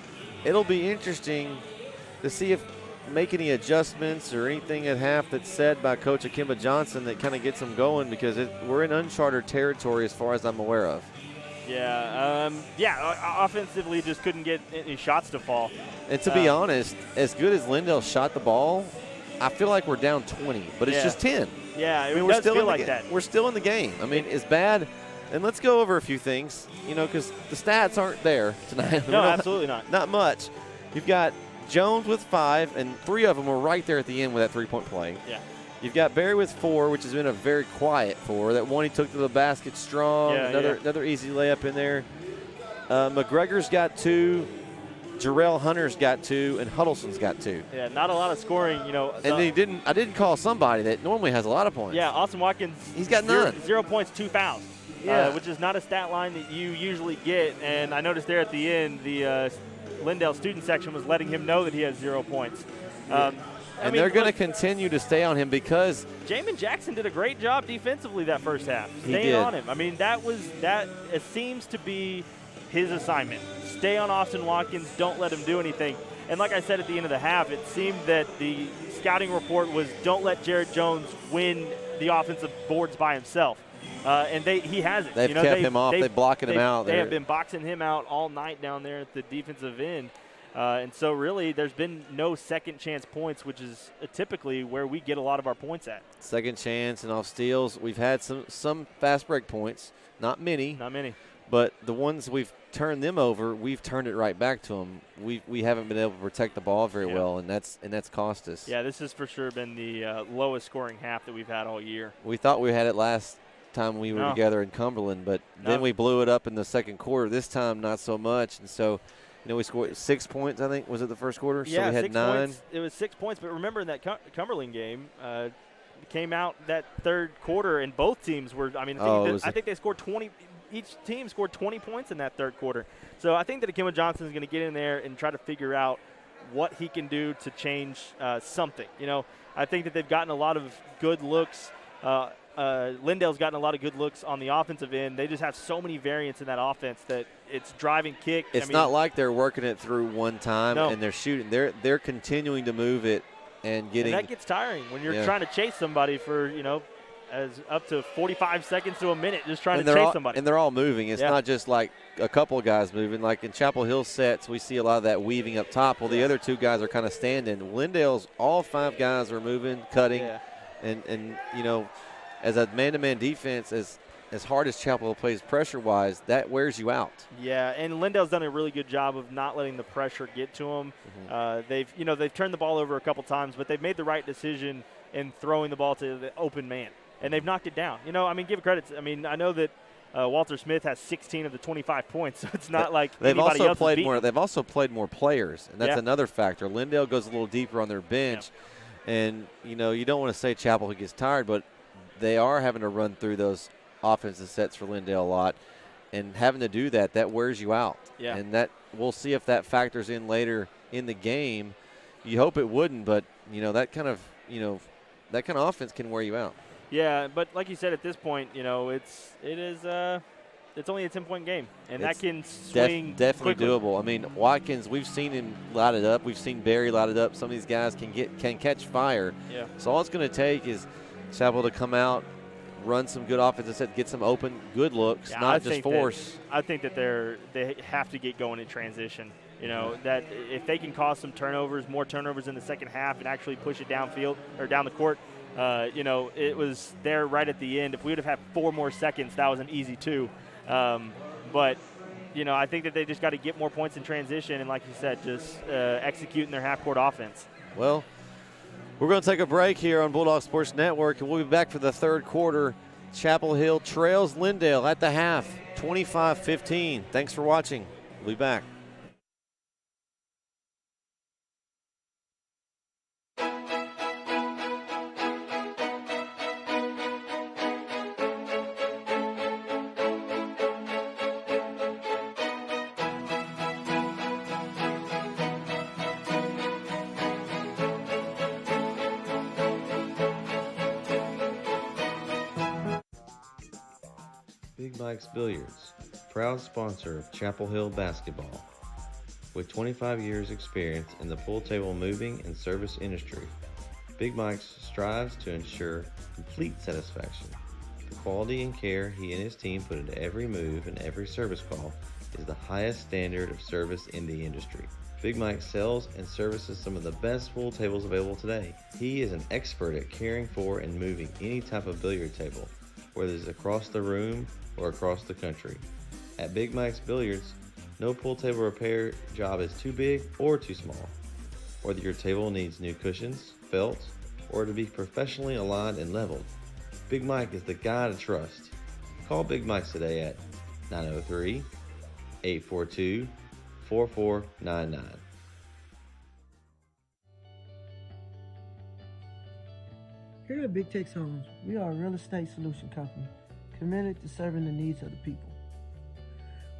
it'll be interesting to see if make any adjustments or anything at half that's said by Coach Akimba Johnson that kind of gets them going because we're in uncharted territory as far as I'm aware of. Yeah, offensively just couldn't get any shots to fall. And to be honest, as good as Lindale shot the ball, I feel like we're down 20, but it's just 10. Yeah, I mean, we're still like that. We're still in the game. I mean, it's bad. And let's go over a few things, because the stats aren't there tonight. No, absolutely not. Not much. You've got Jones with 5, and 3 of them were right there at the end with that 3-point play. Yeah. You've got Barry with 4, which has been a very quiet 4. That one he took to the basket strong. Another easy layup in there. McGregor's got 2. Jarrell Hunter's got 2, and Huddleston's got 2. Yeah, not a lot of scoring, And I didn't call somebody that normally has a lot of points. Yeah, Austin Watkins. He's got none. 0 points, 2 fouls. Yeah. Which is not a stat line that you usually get. And I noticed there at the end, the Lindale student section was letting him know that he has 0 points. And they're going to continue to stay on him because Jamin Jackson did a great job defensively that first half, staying on him. I mean, it seems to be his assignment. Stay on Austin Watkins. Don't let him do anything. And like I said at the end of the half, it seemed that the scouting report was don't let Jared Jones win the offensive boards by himself. And he hasn't. They've kept him off. They're blocking him out. They have been boxing him out all night down there at the defensive end. And so really there's been no second chance points, which is typically where we get a lot of our points at. Second chance and off steals. We've had some fast break points. Not many. Not many. But the ones we've turned them over, we've turned it right back to them. We haven't been able to protect the ball very well, and that's cost us. Yeah, this has for sure been the lowest scoring half that we've had all year. We thought we had it last time we were together in Cumberland, but then we blew it up in the second quarter. This time, not so much. And so we scored 6 points, I think, was it the first quarter? Yeah, so we had 6 9. points. It was 6 points, but remember in that Cumberland game, came out that third quarter, and both teams were. I mean, I think they scored 20. Each team scored 20 points in that third quarter. So I think that Akima Johnson is going to get in there and try to figure out what he can do to change something. I think that they've gotten a lot of good looks. Lindale's gotten a lot of good looks on the offensive end. They just have so many variants in that offense that it's driving kick. It's not like they're working it through one time and they're shooting. They're continuing to move it and getting. And that gets tiring when you're trying to chase somebody for as up to 45 seconds to a minute, just trying to chase somebody. And they're all moving. It's not just like a couple of guys moving. Like in Chapel Hill sets, we see a lot of that weaving up top. Well, the other 2 guys are kind of standing. Lindale's all 5 guys are moving, cutting, and as a man-to-man defense, as hard as Chapel Hill plays pressure-wise, that wears you out. Yeah, and Lindale's done a really good job of not letting the pressure get to them. They've turned the ball over a couple times, but they've made the right decision in throwing the ball to the open man, and they've knocked it down. Give credit. I know that Walter Smith has 16 of the 25 points, so it's not like anybody else is beating them. They've also played more players, and that's another factor. Lindale goes a little deeper on their bench, and you don't want to say Chapel Hill gets tired, but they are having to run through those offensive sets for Lindale a lot, and having to do that wears you out. Yeah. And that we'll see if that factors in later in the game. You hope it wouldn't, but that kind of offense can wear you out. Yeah, but like you said, at this point, it's only a 10-point game, and that can swing definitely quickly. doable. Watkins, we've seen him light it up. We've seen Barry light it up. Some of these guys can catch fire. Yeah. So all it's going to take is Chapel to come out, run some good offensive set, get some open, good looks, not just force. I think that they have to get going in transition. That if they can cause some more turnovers in the second half, and actually push it downfield or down the court. It was there right at the end. If we would have had 4 more seconds, that was an easy 2. But I think that they just got to get more points in transition, and like you said, just executing their half-court offense. Well, we're going to take a break here on Bulldog Sports Network, and we'll be back for the third quarter. Chapel Hill trails Lindale at the half, 25-15. Thanks for watching. We'll be back. Big Mike's Billiards, proud sponsor of Chapel Hill basketball. With 25 years experience in the pool table moving and service industry, Big Mike's strives to ensure complete satisfaction. The quality and care he and his team put into every move and every service call is the highest standard of service in the industry. Big Mike sells and services some of the best pool tables available today. He is an expert at caring for and moving any type of billiard table, whether it's across the room or across the country. At Big Mike's Billiards, no pool table repair job is too big or too small. Whether your table needs new cushions, felts, or to be professionally aligned and leveled, Big Mike is the guy to trust. Call Big Mike's today at 903-842-4499. Here at Big Tex Homes, we are a real estate solution company committed to serving the needs of the people.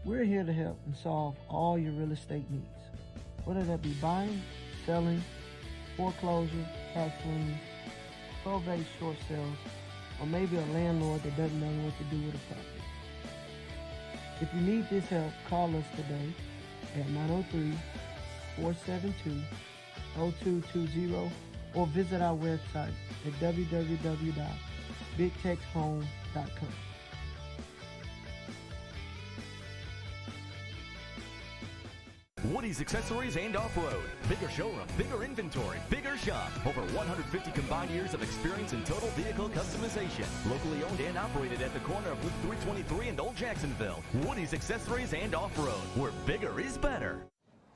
We're here to help and solve all your real estate needs, whether that be buying, selling, foreclosure, tax lien, probate short sales, or maybe a landlord that doesn't know what to do with a property. If you need this help, call us today at 903-472-0220 or visit our website at www.bigtexhome.com. Woody's Accessories and Off-Road. Bigger showroom, bigger inventory, bigger shop. Over 150 combined years of experience in total vehicle customization. Locally owned and operated at the corner of Route 323 and Old Jacksonville. Woody's Accessories and Off-Road, where bigger is better.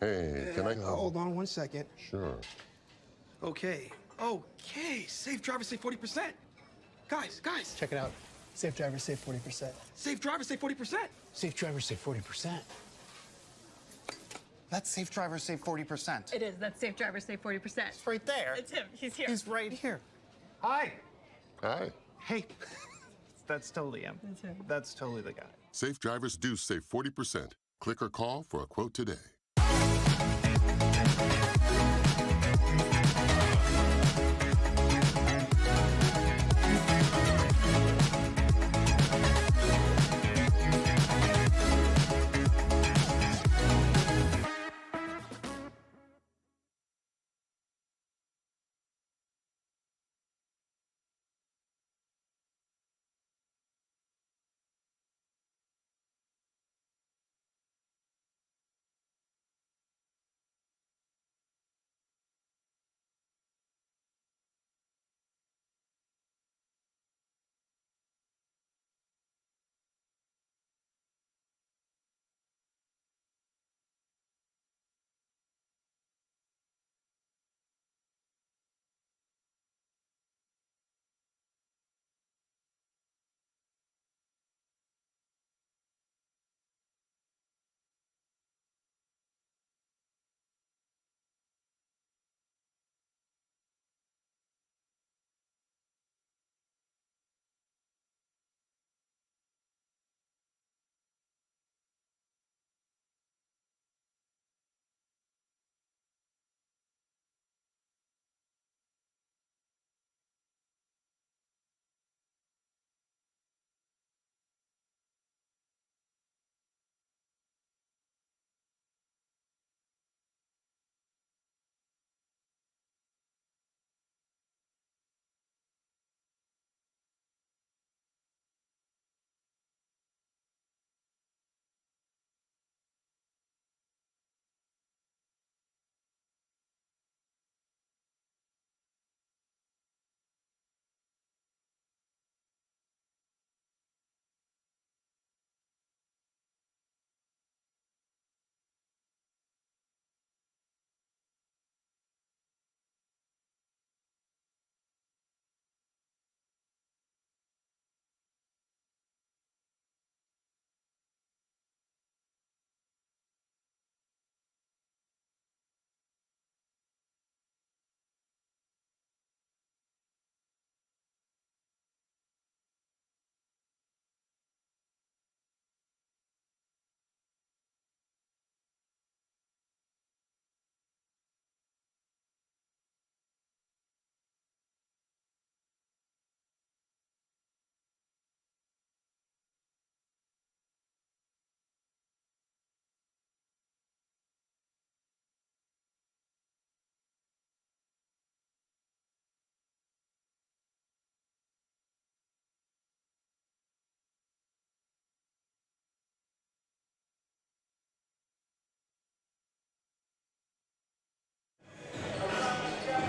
Hey, can I Hold on 1 second. Sure. Okay. Safe driver, save 40%. Guys. Check it out. Safe drivers save 40%. Safe driver, save 40%. Safe drivers save 40%. That's Safe Driver Save 40%. It is. That's Safe Driver Save 40%. It's right there. It's him. He's here. He's right here. Hi. Hi. Hey. That's totally him. That's him. That's totally the guy. Safe drivers do save 40%. Click or call for a quote today.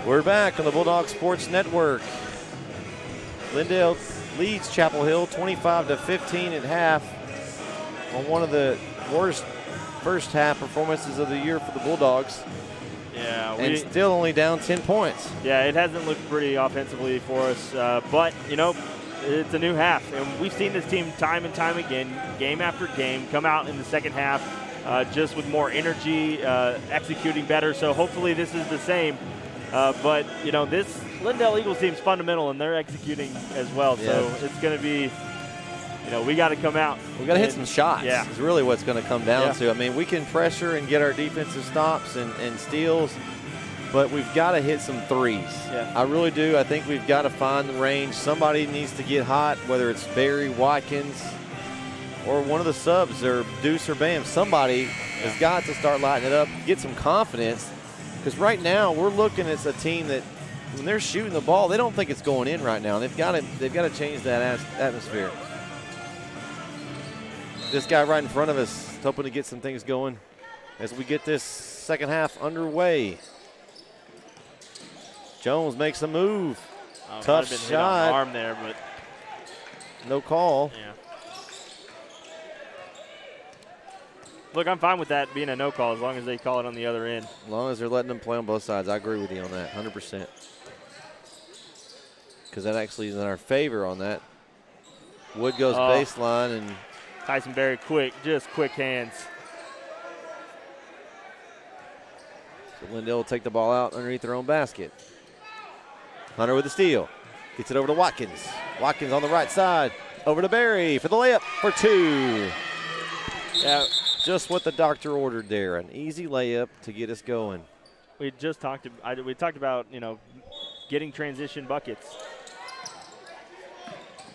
We're back on the Bulldog Sports Network. Lindale leads Chapel Hill 25-15 at half on one of the worst first half performances of the year for the Bulldogs. Yeah, and still only down 10 points. Yeah, it hasn't looked pretty offensively for us, but, you know, it's a new half, and we've seen this team time and time again, game after game, come out in the second half just with more energy, executing better, so hopefully this is the same. But, you know, this Lindale Eagles team's fundamental, and they're executing as well. Yeah. So it's going to be, you know, we got to come out. We got to hit some shots. Yeah. Is really what's going to come down to. I mean, we can pressure and get our defensive stops and steals, but we've got to hit some threes. Yeah. I really do. I think we've got to find the range. Somebody needs to get hot, whether it's Barry, Watkins, or one of the subs, or Deuce or Bam. Somebody has got to start lighting it up, get some confidence. Because right now we're looking at a team that when they're shooting the ball, they don't think it's going in right now. They've got to change that atmosphere. This guy right in front of us is hoping to get some things going as we get this second half underway. Jones makes a move. Tough been shot. Hit on the arm there, but no call. Yeah. Look, I'm fine with that being a no call as long as they call it on the other end. As long as they're letting them play on both sides. I agree with you on that, 100%. Because that actually is in our favor on that. Wood goes baseline, and Tyson Berry quick, just quick hands. Lindale will take the ball out underneath their own basket. Hunter with the steal. Gets it over to Watkins. Watkins on the right side. Over to Berry for the layup for 2. Yeah, just what the doctor ordered there. An easy layup to get us going. We talked about, getting transition buckets.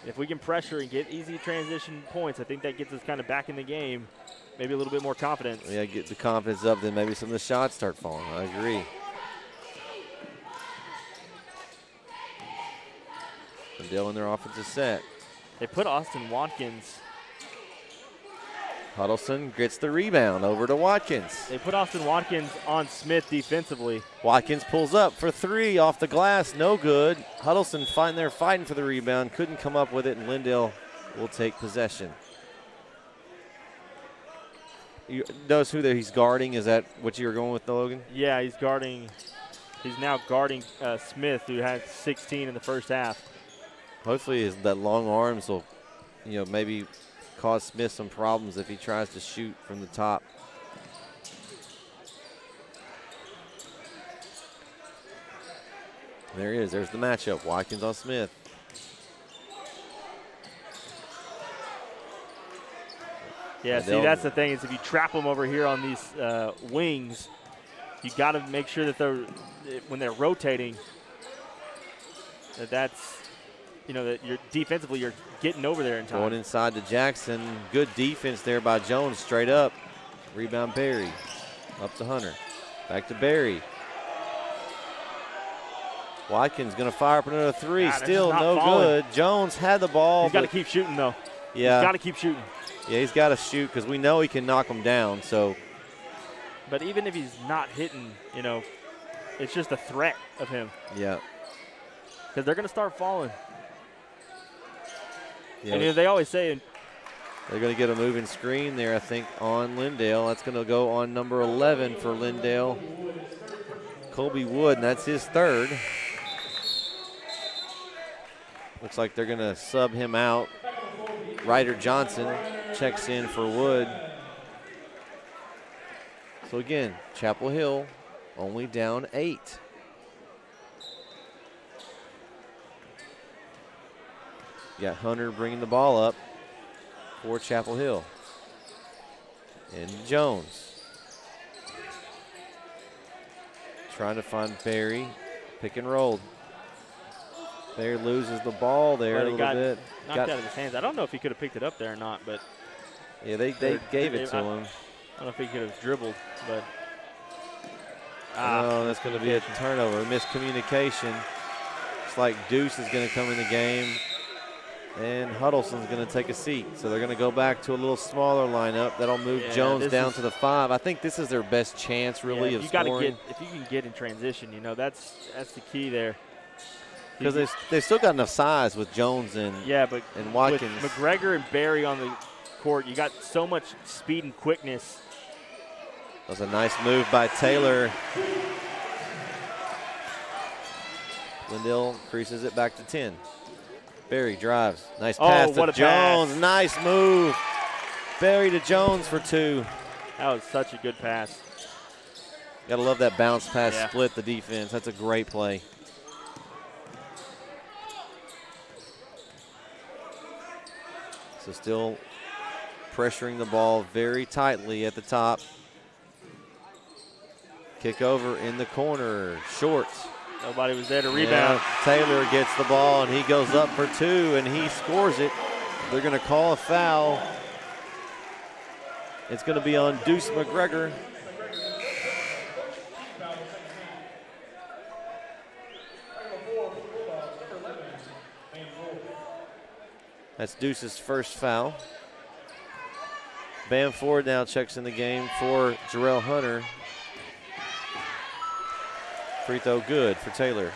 If we can pressure and get easy transition points, I think that gets us kind of back in the game. Maybe a little bit more confidence. Yeah, get the confidence up, then maybe some of the shots start falling. I agree. Lindale in their offensive set. They put Austin Watkins. Huddleston gets the rebound over to Watkins. They put Austin Watkins on Smith defensively. Watkins pulls up for 3 off the glass. No good. Huddleston fighting for the rebound. Couldn't come up with it, and Lindale will take possession. You notice who he's guarding? Is that what you were going with, Logan? Yeah, he's now guarding Smith, who had 16 in the first half. Hopefully that long arms will, maybe cause Smith some problems if he tries to shoot from the top. There he is. There's the matchup. Watkins on Smith. Yeah, see, that's the thing is if you trap them over here on these wings, you got to make sure that when they're rotating, that you're defensively you're getting over there in time. Going inside to Jackson. Good defense there by Jones. Straight up. Rebound Berry. Up to Hunter. Back to Berry. Watkins going to fire up another 3. Still no good. Jones had the ball. He's got to keep shooting, though. Yeah. He's got to keep shooting. Yeah, he's got to shoot because we know he can knock them down. So. But even if he's not hitting, it's just a threat of him. Yeah. Because they're going to start falling. Yeah. And they always say they're going to get a moving screen there, I think, on Lindale. That's going to go on number 11 for Lindale. Colby Wood, and that's his 3rd. Looks like they're going to sub him out. Ryder Johnson checks in for Wood. So again, Chapel Hill only down 8. Got Hunter bringing the ball up for Chapel Hill. And Jones. Trying to find Berry. Pick and roll. Berry loses the ball there a little bit. Knocked out of his hands. I don't know if he could have picked it up there or not, but. Yeah, they gave it to him. I don't know if he could have dribbled, but. Oh, that's going to be a turnover. Miscommunication. It's like Deuce is going to come in the game. And Huddleston's going to take a seat. So they're going to go back to a little smaller lineup. That'll move Jones down to the 5. I think this is their best chance, really, of scoring. If you can get in transition, that's the key there. Because they've still got enough size with Jones and Watkins. With McGregor and Berry on the court, you got so much speed and quickness. That was a nice move by Taylor. Lindale increases it back to 10. Berry drives. Nice pass to Jones. Nice move. Berry to Jones for 2. That was such a good pass. Got to love that bounce pass split the defense. That's a great play. So still pressuring the ball very tightly at the top. Kick over in the corner. Short. Nobody was there to rebound. Yeah, Taylor gets the ball, and he goes up for 2, and he scores it. They're going to call a foul. It's going to be on Deuce McGregor. That's Deuce's first foul. Bam Ford now checks in the game for Jarrell Hunter. Free throw good for Taylor.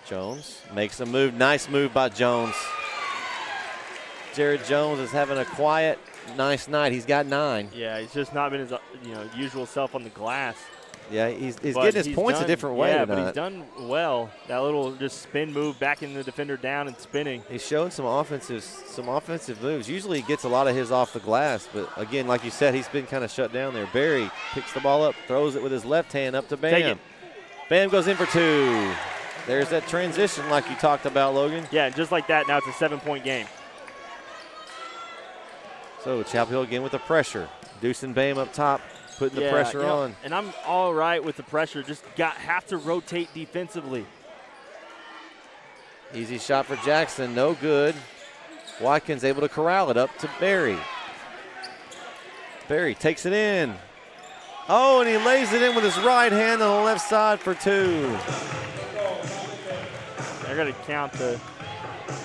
Jones makes a move. Nice move by Jones. Jared Jones is having a quiet, nice night. He's got 9. Yeah, he's just not been his usual self on the glass. Yeah, he's getting his points a different way Yeah, tonight. but he's done well. That little just spin move, backing the defender down and spinning. He's showing some offensive moves. Usually he gets a lot of his off the glass, but again, like you said, he's been kind of shut down there. Barry picks the ball up, throws it with his left hand up to Bam. Take it. Bam goes in for 2. There's that transition like you talked about, Logan. Yeah, just like that, now it's a 7-point game. So Chapel Hill again with the pressure. Deuce and Bam up top, putting the pressure on. And I'm all right with the pressure. Just have to rotate defensively. Easy shot for Jackson, no good. Watkins able to corral it up to Barry. Barry takes it in. Oh, and he lays it in with his right hand on the left side for 2. They're going to count the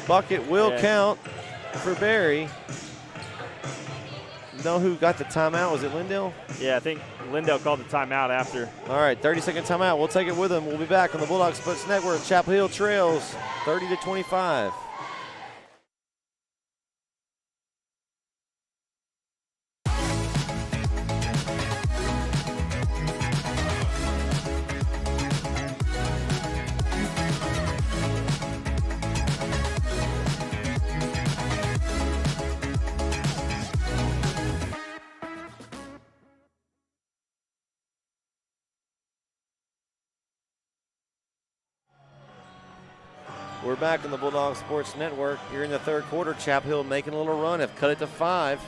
bucket. Will count for Barry. You know who got the timeout? Was it Lindale? Yeah, I think Lindale called the timeout after. All right, 30-second timeout. We'll take it with him. We'll be back on the Bulldog Sports Network. Chapel Hill trails 30-25. We're back on the Bulldog Sports Network. Here in the third quarter, Chapel Hill making a little run. Have cut it to 5.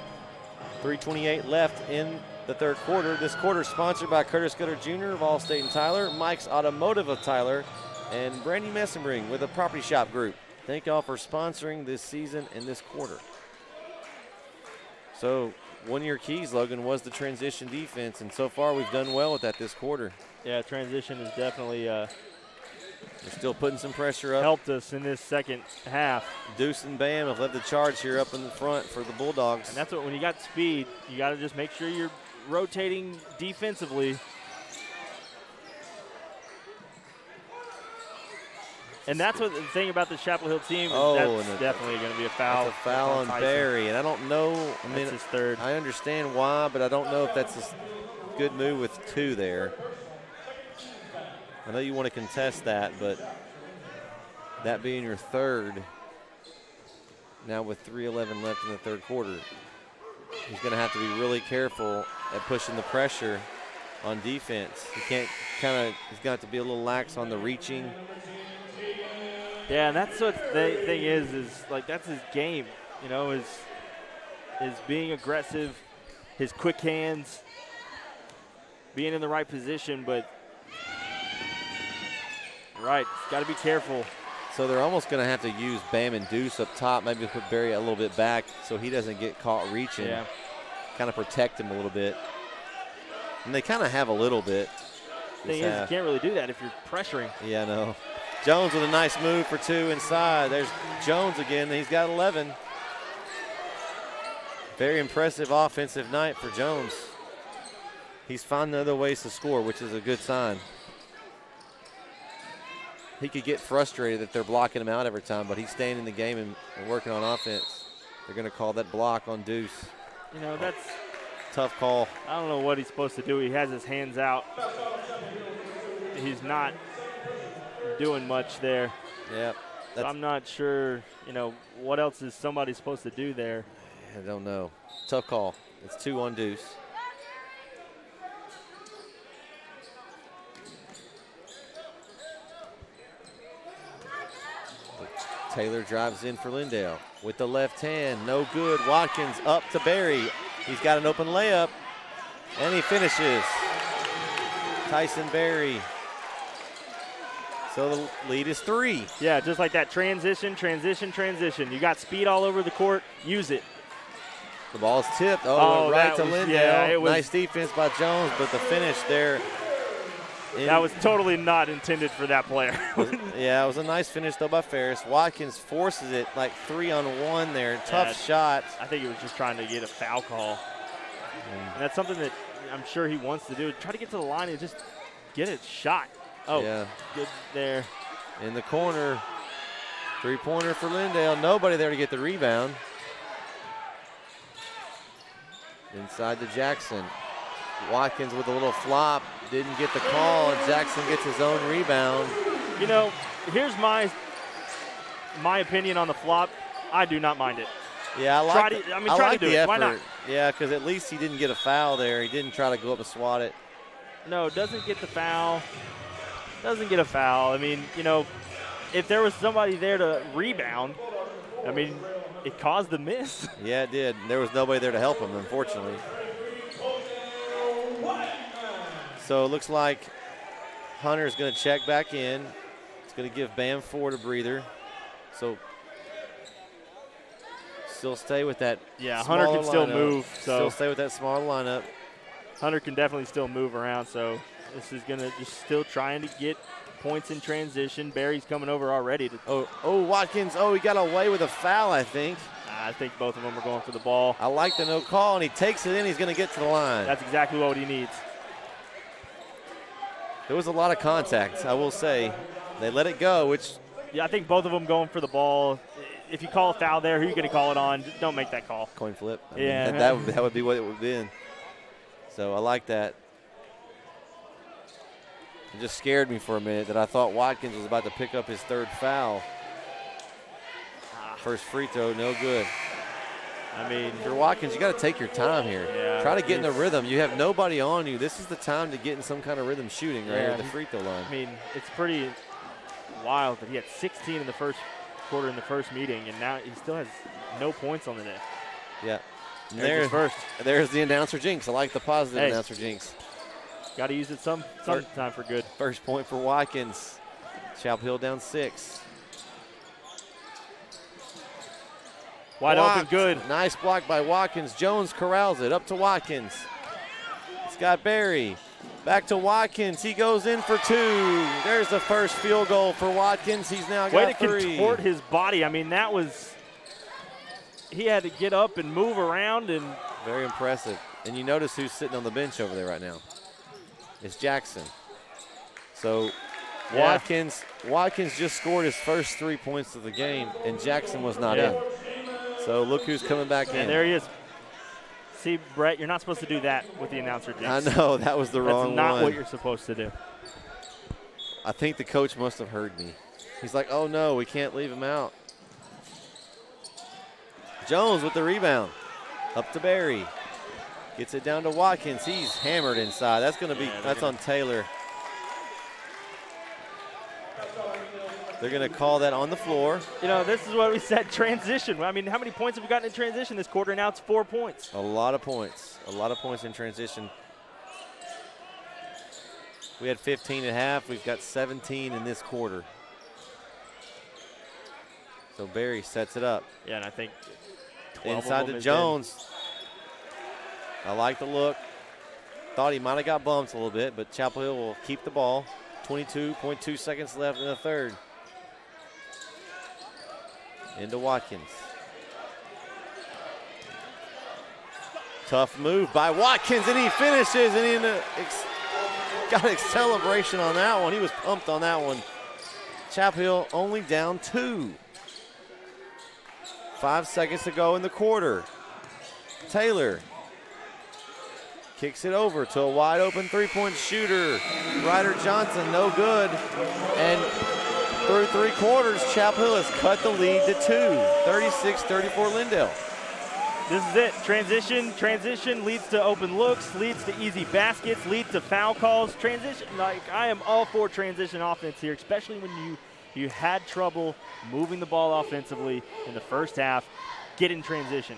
3:28 left in the third quarter. This quarter sponsored by Curtis Gutter Jr. of Allstate and Tyler, Mike's Automotive of Tyler, and Brandy Messenbring with the Property Shop Group. Thank y'all for sponsoring this season and this quarter. So one of your keys, Logan, was the transition defense, and so far we've done well with that this quarter. Yeah, transition is definitely they're still putting some pressure up. Helped us in this second half. Deuce and Bam have led the charge here up in the front for the Bulldogs. And that's what, when you got speed, you got to just make sure you're rotating defensively. And that's what the thing about the Chapel Hill team is that's definitely going to be a foul. That's a foul on Barry, and I don't know. I mean, that's his third. I understand why, but I don't know if that's a good move with 2 there. I know you want to contest that, but that being your third, now with 3:11 left in the third quarter, he's going to have to be really careful at pushing the pressure on defense. He can't he's got to be a little lax on the reaching. Yeah, and that's what the thing is like that's his game, you know, is being aggressive, his quick hands, being in the right position, but got to be careful. So they're almost going to have to use Bam and Deuce up top, maybe put Barry a little bit back so he doesn't get caught reaching. Yeah. Kind of protect him a little bit. And they kind of have a little bit. Thing is, you can't really do that if you're pressuring. Yeah, I know. Jones with a nice move for 2 inside. There's Jones again. He's got 11. Very impressive offensive night for Jones. He's finding other ways to score, which is a good sign. He could get frustrated that they're blocking him out every time, but he's staying in the game and working on offense. They're going to call that block on Deuce. You know, that's tough call. I don't know what he's supposed to do. He has his hands out. He's not doing much there. Yeah. So I'm not sure, you know, what else is somebody supposed to do there. I don't know. Tough call. It's 2 on Deuce. Taylor drives in for Lindale with the left hand. No good. Watkins up to Barry. He's got an open layup, and he finishes. Tyson Barry. So the lead is 3. Yeah, just like that. Transition. You got speed all over the court. Use it. The ball's tipped. Oh, right to Lindale. Yeah, nice defense by Jones, but the finish there. That was totally not intended for that player. Yeah, it was a nice finish, though, by Ferris. Watkins forces it like 3-on-1 there. Tough shot. I think he was just trying to get a foul call. And that's something that I'm sure he wants to do. Try to get to the line and just get it shot. Oh, yeah. Good there. In the corner. 3-pointer for Lindale. Nobody there to get the rebound. Inside to Jackson. Watkins with a little flop, didn't get the call, and Jackson gets his own rebound. You know, here's my opinion on the flop. I do not mind it. Yeah, I like the it. effort. Why not? Yeah, because at least he didn't get a foul there. He didn't try to go up and swat it. No, doesn't get the foul. Doesn't get a foul. I mean, you know, if there was somebody there to rebound, I mean, it caused the miss. Yeah, it did. There was nobody there to help him, unfortunately. So it looks like Hunter's going to check back in. It's going to give Bam Ford a breather. So still stay with that. Yeah, Hunter can still move. So still stay with that small lineup. Hunter can definitely still move around. So this is going to just still trying to get points in transition. Barry's coming over already. Watkins. Oh, he got away with a foul, I think. I think both of them are going for the ball. I like the no call, and he takes it in. He's going to get to the line. That's exactly what he needs. There was a lot of contact, I will say. They let it go, which... Yeah, I think both of them going for the ball. If you call a foul there, who are you going to call it on? Don't make that call. Coin flip. I yeah. mean, that would be what it would have been. So I like that. It just scared me for a minute that I thought Watkins was about to pick up his third foul. First free throw, no good. I mean, for Watkins, you got to take your time here. Yeah, try to get in the rhythm. You have nobody on you. This is the time to get in some kind of rhythm shooting right here at the free throw line. I mean, it's pretty wild that he had 16 in the first quarter in the first meeting, and now he still has no points on the day. Yeah. There's There's the announcer jinx. I like the positive announcer jinx. Got to use it sometime for good. First point for Watkins. Chapel Hill down 6. Wide open, good. Nice block by Watkins. Jones corrals it up to Watkins. It's got Barry. Back to Watkins. He goes in for 2. There's the first field goal for Watkins. He's now got 3. Way to contort his body. I mean, that was – he had to get up and move around. And very impressive. And you notice who's sitting on the bench over there right now. It's Jackson. So Watkins just scored his first 3 points of the game, and Jackson was not in. So look who's coming back in. And there he is. See, Brett, you're not supposed to do that with the announcer jinx. I know, that was the wrong one. That's not what you're supposed to do. I think the coach must have heard me. He's like, oh, no, we can't leave him out. Jones with the rebound. Up to Barry. Gets it down to Watkins. He's hammered inside. That's going to be, that's on Taylor. They're going to call that on the floor. You know, this is what we said, transition. I mean, how many points have we gotten in transition this quarter? Now it's 4 points. A lot of points. A lot of points in transition. We had 15 at half. We've got 17 in this quarter. So Barry sets it up. Yeah, and I think 12 inside to Jones. I like the look. Thought he might have got bumped a little bit, but Chapel Hill will keep the ball. 22.2 seconds left in the third. Into Watkins. Tough move by Watkins, and he finishes, and he got a celebration on that one. He was pumped on that one. Chapel Hill only down 2. 5 seconds to go in the quarter. Taylor kicks it over to a wide open three-point shooter. Ryder Johnson, no good. And through 3 quarters, Chapel Hill has cut the lead to 2. 36-34 Lindale. This is it. Transition leads to open looks, leads to easy baskets, leads to foul calls. Transition, like, I am all for transition offense here, especially when you had trouble moving the ball offensively in the first half. Get in transition.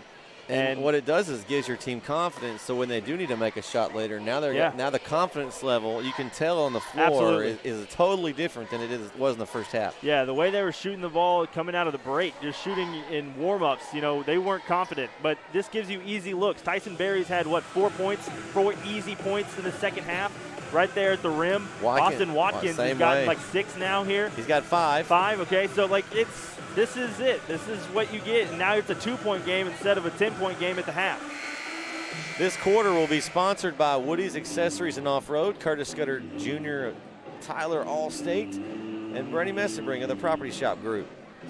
And what it does is gives your team confidence, so when they do need to make a shot later, now now the confidence level, you can tell on the floor is totally different than it was in the first half. Yeah, the way they were shooting the ball coming out of the break, just shooting in warm-ups, you know, they weren't confident. But this gives you easy looks. Tyson Berry's had, 4 points, 4 easy points in the second half, right there at the rim. Austin Watkins has gotten like 6 now here. He's got 5. 5, okay, so like this is it. This is what you get. And now it's a 2-point game instead of a 10-point game at the half. This quarter will be sponsored by Woody's Accessories and Off-Road, Curtis Scudder Jr., Tyler Allstate, and Brady Messebring of the Property Shop Group.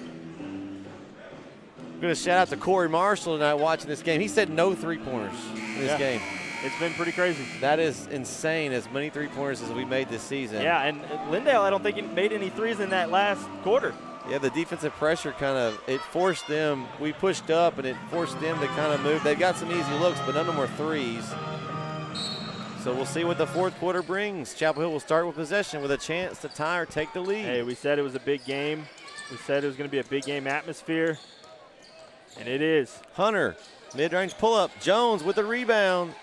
I'm going to shout out to Corey Marshall tonight watching this game. He said no 3-pointers in this game. It's been pretty crazy. That is insane, as many three-pointers as we made this season. Yeah, and Lindale, I don't think he made any threes in that last quarter. Yeah, the defensive pressure it forced them. We pushed up, and it forced them to kind of move. They've got some easy looks, but none of them were threes. So we'll see what the fourth quarter brings. Chapel Hill will start with possession with a chance to tie or take the lead. Hey, we said it was a big game. We said it was going to be a big game atmosphere, and it is. Hunter, mid-range pull-up. Jones with the rebound.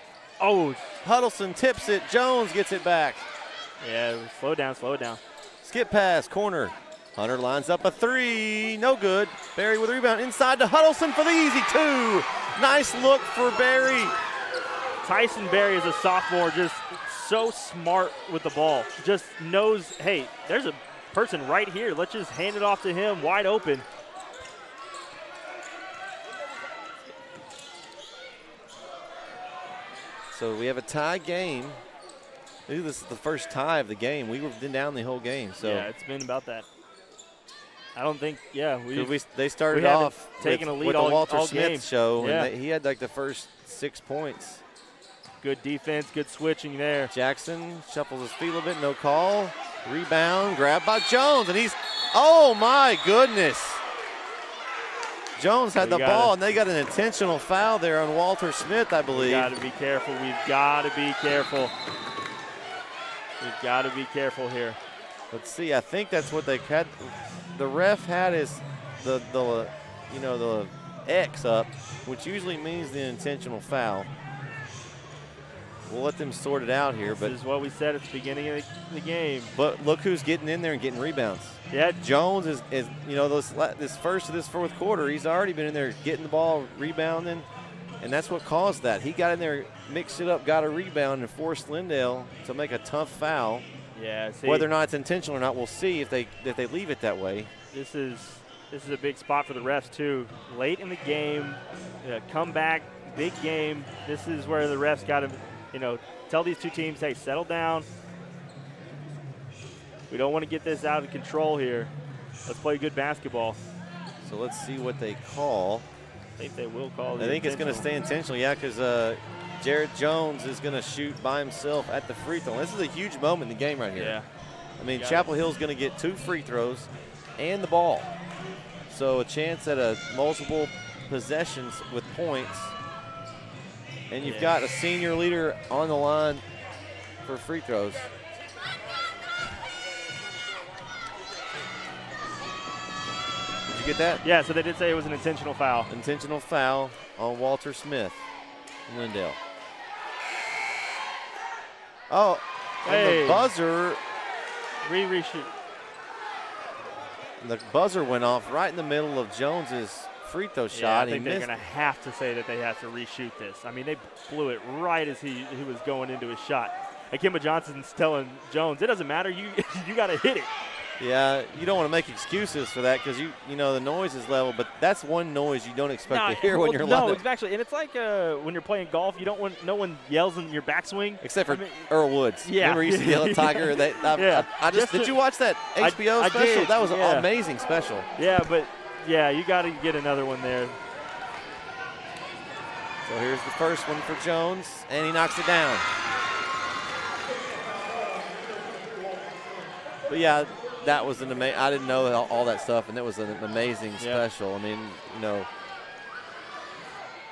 Oh, Huddleston tips it. Jones gets it back. Yeah, slow it down, slow it down. Skip pass, corner. Hunter lines up a three. No good. Barry with the rebound inside to Huddleston for the easy two. Nice look for Barry. Tyson Berry is a sophomore, just so smart with the ball. Just knows, hey, there's a person right here. Let's just hand it off to him wide open. So we have a tie game. Maybe this is the first tie of the game. We were down the whole game. So yeah, it's been about that. I don't think, they started off taking a lead with the all Walter all Smith game. show, Yeah. and he had like the first 6 points. Good defense, good switching there. Jackson shuffles his feet a little bit, no call. Rebound, grabbed by Jones, and oh my goodness. Jones had the ball, and they got an intentional foul there on Walter Smith, I believe. We've got to be careful. We've got to be careful. We've got to be careful here. Let's see. I think that's what they had. The ref had the X up, which usually means the intentional foul. We'll let them sort it out here. This is what we said at the beginning of the game. But look who's getting in there and getting rebounds. Yeah, Jones is this first of this fourth quarter, he's already been in there getting the ball, rebounding, and that's what caused that. He got in there, mixed it up, got a rebound, and forced Lindale to make a tough foul. Yeah, see, whether or not it's intentional or not, we'll see if they leave it that way. This is a big spot for the refs too. Late in the game, comeback, big game. This is where the refs got to, tell these two teams, hey, settle down. We don't want to get this out of control here. Let's play good basketball. So let's see what they call. I think they will call it. I think it's going to stay intentional, yeah, because Jared Jones is going to shoot by himself at the free throw. This is a huge moment in the game right here. Yeah. I mean, Chapel Hill's going to get 2 free throws and the ball. So a chance at a multiple possessions with points. And you've got a senior leader on the line for free throws. Did you get that? Yeah, so they did say it was an intentional foul. Intentional foul on Walter Smith, Lindale. Oh, and the buzzer. Reshoot. The buzzer went off right in the middle of Jones's free throw shot. I think they're going to have to say that they have to reshoot this. I mean, they blew it right as he was going into his shot. And Kimba Johnson's telling Jones, it doesn't matter. You got to hit it. Yeah, you don't want to make excuses for that because you know the noise is level, but that's one noise you don't expect to hear when you're live. No, exactly. And it's like when you're playing golf, you don't want no one yells in your backswing. Except for Earl Woods. Yeah. Remember he used to yell at Tiger? Did you watch that HBO I special? did, That was an amazing special. Yeah, but you got to get another one there. So here's the first one for Jones, and he knocks it down. But yeah, that was an amazing. I didn't know all that stuff, and it was an amazing special. I mean,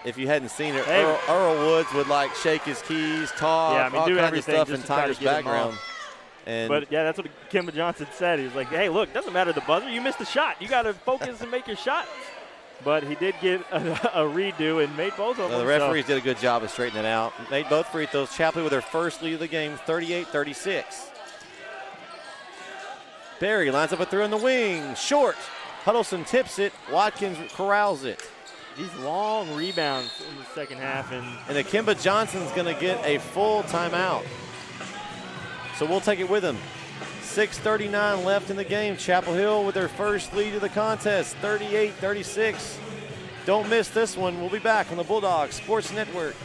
if you hadn't seen it, Earl Woods would like shake his keys, talk, all kinds of stuff in Tiger's background. But yeah, that's what Kimba Johnson said. He was like, "Hey, look, doesn't matter the buzzer. You missed the shot. You got to focus and make your shot." But he did get a redo and made both of them. The referees did a good job of straightening it out. Made both free throws. Chapel Hill with their first lead of the game, 38-36. Barry lines up a three on the wing. Short. Huddleston tips it. Watkins corrals it. These long rebounds in the second half. And Akimba Johnson's going to get a full timeout. So we'll take it with him. 6:39 left in the game. Chapel Hill with their first lead of the contest, 38-36. Don't miss this one. We'll be back on the Bulldogs Sports Network.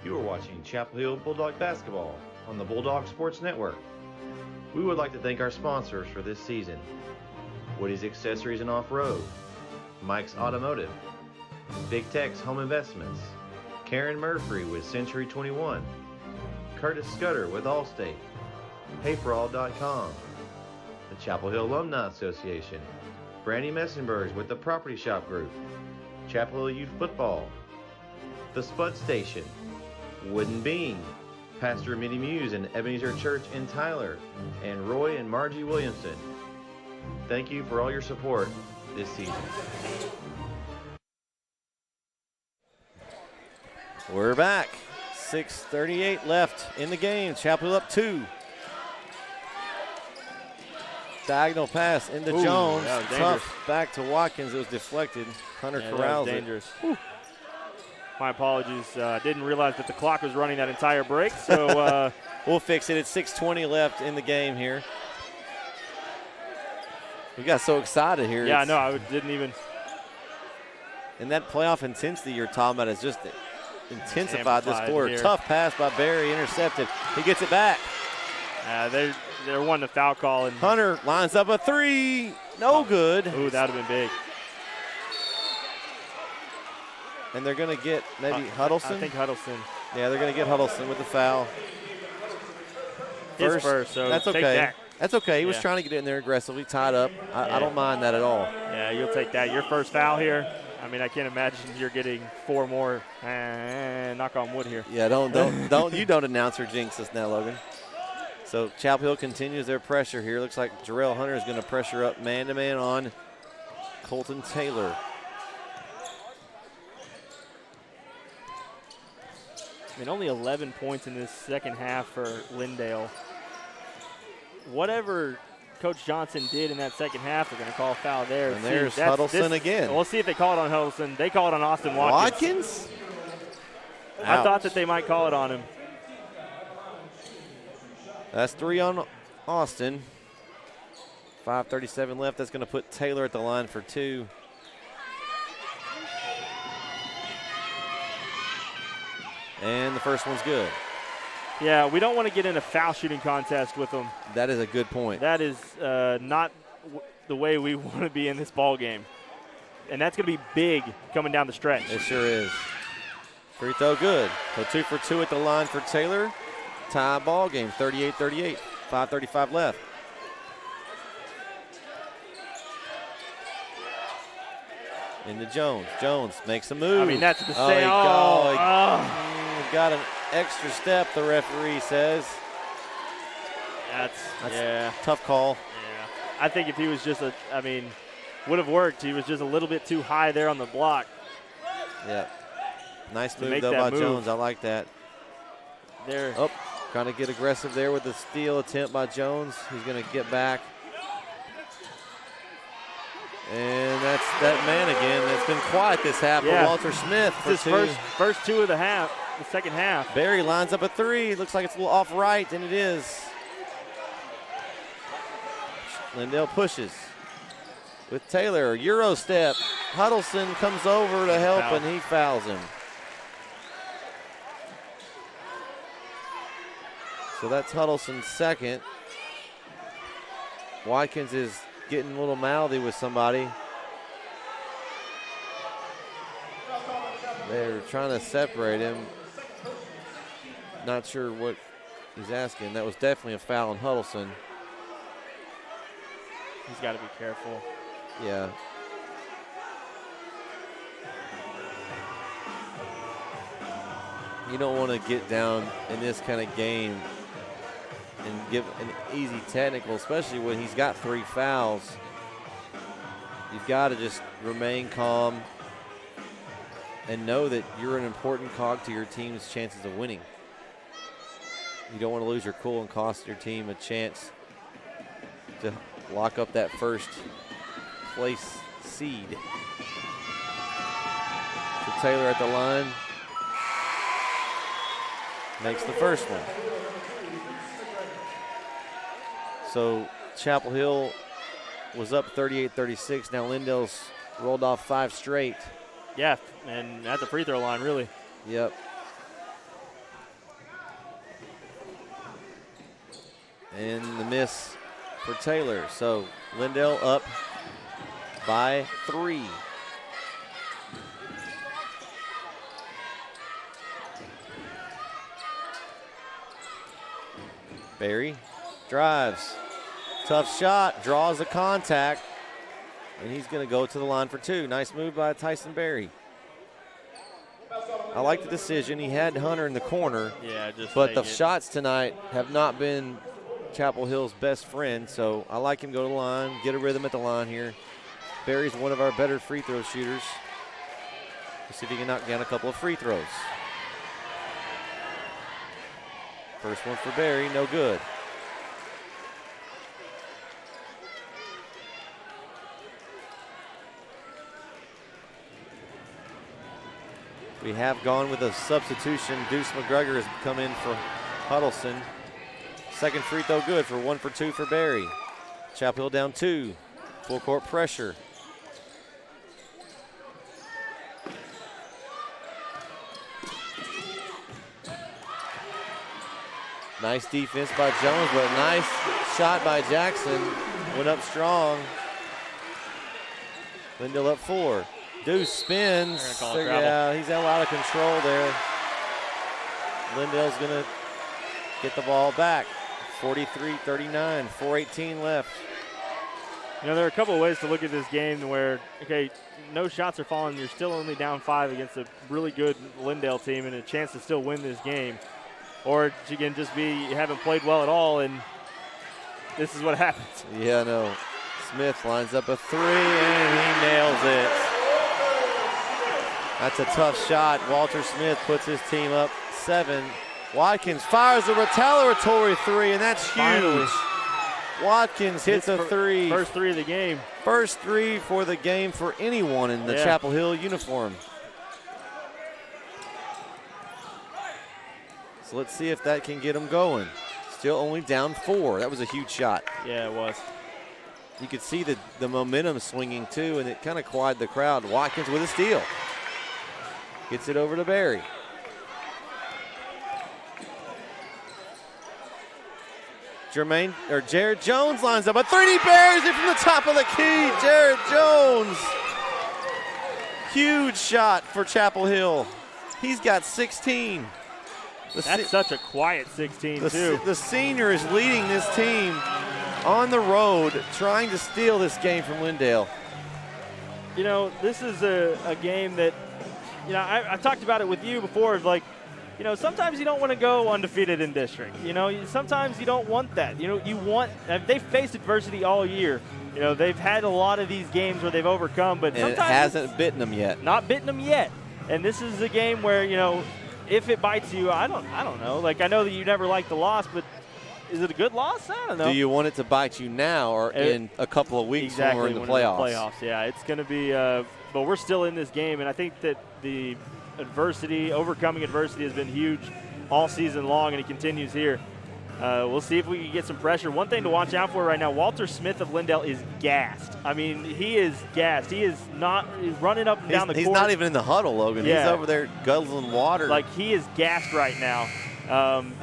You are watching Chapel Hill Bulldog Basketball on the Bulldog Sports Network. We would like to thank our sponsors for this season: Woody's Accessories and Off-Road, Mike's Automotive, Big Tex Home Investments, Karen Murphy with Century 21, Curtis Scudder with Allstate, PayPorAll.com, the Chapel Hill Alumni Association, Brandy Messenbergs with the Property Shop Group, Chapel Hill Youth Football, the Spud Station, Wooden Bean, Pastor Minnie Muse and Ebenezer Church in Tyler, and Roy and Margie Williamson. Thank you for all your support this season. We're back. 6:38 left in the game. Chapel Hill up 2. Diagonal pass into Jones. Tough back to Watkins. It was deflected. Hunter corrals it. Dangerous. My apologies. Didn't realize that the clock was running that entire break. So we'll fix it. It's 6:20 left in the game here. We got so excited here. Yeah, no, I didn't even. And that playoff intensity you're talking about has just intensified this quarter. Tough pass by Barry, intercepted. He gets it back. They're wanting a foul call. And Hunter lines up a 3. No good. Ooh, that would have been big. And they're going to get maybe Huddleston? I think Huddleston. Yeah, they're going to get Huddleston with the foul. His first, so that's okay. Take that. That's okay. He was trying to get in there aggressively, tied up. I don't mind that at all. Yeah, you'll take that. Your first foul here. I mean, I can't imagine you're getting 4 more. Knock on wood here. Yeah, don't announce or jinx us now, Logan. So Chapel Hill continues their pressure here. Looks like Jarrell Hunter is going to pressure up man-to-man on Colton Taylor. I mean, only 11 points in this second half for Lindale. Whatever Coach Johnson did in that second half, they're going to call a foul there. And there's Huddleston again. We'll see if they call it on Huddleston. They call it on Austin Watkins. I thought that they might call it on him. That's 3 on Austin. 5:37 left. That's going to put Taylor at the line for 2. And the first one's good. Yeah, we don't want to get in a foul shooting contest with them. That is a good point. That is not the way we want to be in this ball game. And that's going to be big coming down the stretch. It sure is. Free throw good. So 2 for 2 at the line for Taylor. Tie ball game, 38-38. 5:35 left. Into Jones. Jones makes a move. I mean, that's the same. Got an extra step, the referee says. That's tough call. Yeah. I think if he was just would have worked. He was just a little bit too high there on the block. Yeah. Nice move, though, by Jones. I like that. There. Oh, trying to get aggressive there with the steal attempt by Jones. He's going to get back. And that's that man again. That's been quiet this half. Yeah. Walter Smith for his 2. First 2 of the half, the second half. Barry lines up a 3. Looks like it's a little off right, and it is. Lindale pushes with Taylor. Euro step. Huddleston comes over to help, and he fouls him. So that's Huddleston's second. Watkins is getting a little mouthy with somebody. They're trying to separate him. Not sure what he's asking. That was definitely a foul on Huddleston. He's got to be careful. Yeah. You don't want to get down in this kind of game and give an easy technical, especially when he's got 3 fouls. You've got to just remain calm and know that you're an important cog to your team's chances of winning. You don't want to lose your cool and cost your team a chance to lock up that first place seed. So Taylor at the line makes the first one. So Chapel Hill was up 38-36. Now Lindale's rolled off 5 straight. Yeah, and at the free throw line, really. Yep. And the miss for Taylor. So Lindale up by 3. Berry drives. Tough shot, draws a contact, and he's going to go to the line for 2. Nice move by Tyson Berry. I like the decision. He had Hunter in the corner, but the shots tonight have not been Chapel Hill's best friend, so I like him go to the line, get a rhythm at the line here. Berry's one of our better free throw shooters. Let's see if he can knock down a couple of free throws. First one for Berry, no good. We have gone with a substitution. Deuce McGregor has come in for Huddleston. Second free throw good for 1 for 2 for Berry. Chapel Hill down 2. Full court pressure. Nice defense by Jones, but nice shot by Jackson. Went up strong. Lindale up 4. Deuce spins. Yeah, he's had a lot of control there. Lindale's going to get the ball back. 43-39, 4:18 left. You know, there are a couple of ways to look at this game where, okay, no shots are falling. You're still only down 5 against a really good Lindale team and a chance to still win this game. Or you can just be, you haven't played well at all, and this is what happens. Yeah, no. Smith lines up a 3, and he nails it. That's a tough shot. Walter Smith puts his team up 7. Watkins fires a retaliatory 3, and that's huge. Finally. Watkins hits a 3. First 3 of the game. First 3 for the game for anyone in the Chapel Hill uniform. So let's see if that can get them going. Still only down 4. That was a huge shot. Yeah, it was. You could see the momentum swinging too, and it kind of quieted the crowd. Watkins with a steal. Gets it over to Berry. Jared Jones lines up a 3. Buries it from the top of the key. Jared Jones. Huge shot for Chapel Hill. He's got 16. That's such a quiet 16, too. The senior is leading this team on the road, trying to steal this game from Lindale. You know, this is a game that, you know, I talked about it with you before, like, you know, sometimes you don't want to go undefeated in district. You know, sometimes you don't want that. You know, you want, they've faced adversity all year. You know, they've had a lot of these games where they've overcome, but and sometimes it hasn't bitten them yet. Not bitten them yet. And this is a game where, you know, if it bites you, I don't know. Like, I know that you never like the loss, but is it a good loss? I don't know. Do you want it to bite you now or in a couple of weeks when we're in the playoffs? Yeah, it's going to be but we're still in this game, and I think that the overcoming adversity has been huge all season long, and it continues here. We'll see if we can get some pressure. One thing to watch out for right now, Walter Smith of Lindale is gassed. I mean, he is gassed. He's running up and down the court. He's not even in the huddle, Logan. Yeah. He's over there guzzling water. Like, he is gassed right now.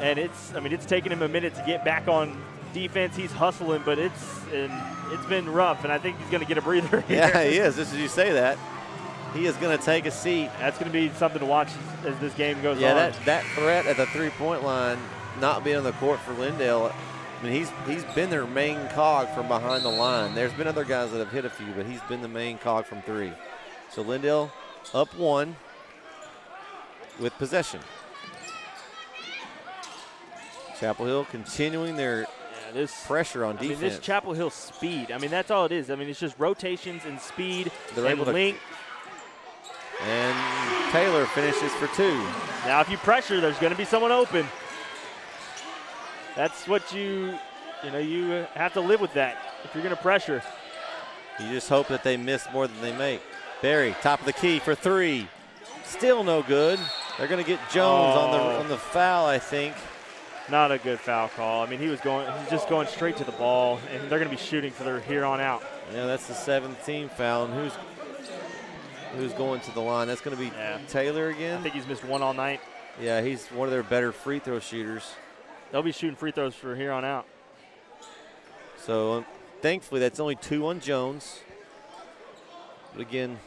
And it's taken him a minute to get back on defense. He's hustling, but it's been rough, and I think he's going to get a breather here. Yeah, he is. Just as you say that, he is going to take a seat. That's going to be something to watch as this game goes on. Yeah, that threat at the three-point line, not being on the court for Lindale, I mean, he's been their main cog from behind the line. There's been other guys that have hit a few, but he's been the main cog from 3. So Lindale up 1 with possession. Chapel Hill continuing their pressure on defense. I mean, this Chapel Hill speed. I mean, that's all it is. I mean, it's just rotations and speed. They're able to link. And Taylor finishes for 2. Now, if you pressure, there's going to be someone open. That's what you have to live with that if you're going to pressure. You just hope that they miss more than they make. Berry, top of the key for 3. Still no good. They're going to get Jones on the foul, I think. Not a good foul call. I mean, he's just going straight to the ball, and they're going to be shooting for their here on out. Yeah, that's the 7th team foul, and who's going to the line? That's going to be Taylor again. I think he's missed 1 all night. Yeah, he's one of their better free throw shooters. They'll be shooting free throws for here on out. So thankfully, that's only 2 on Jones. But again,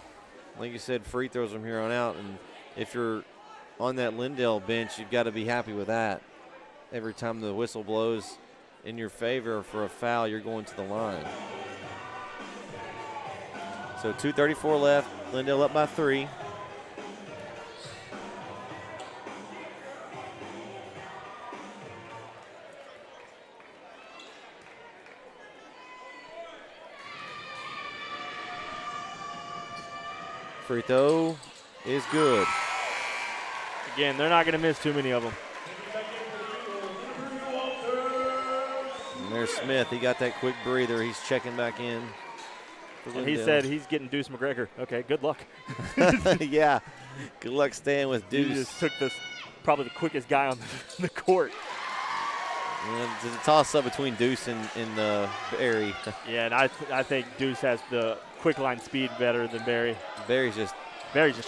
like you said, free throws from here on out. And if you're on that Lindale bench, you've got to be happy with that. Every time the whistle blows in your favor for a foul, you're going to the line. So 2:34 left. Lindale up by 3. Free throw is good. Again, they're not going to miss too many of them. And there's Smith. He got that quick breather. He's checking back in. And he said he's getting Deuce McGregor. Okay, good luck. Yeah, good luck staying with Deuce. He just took probably the quickest guy on the court. And it's a toss-up between Deuce and Barry. Yeah, and I think Deuce has the quick line speed better than Barry. Barry's just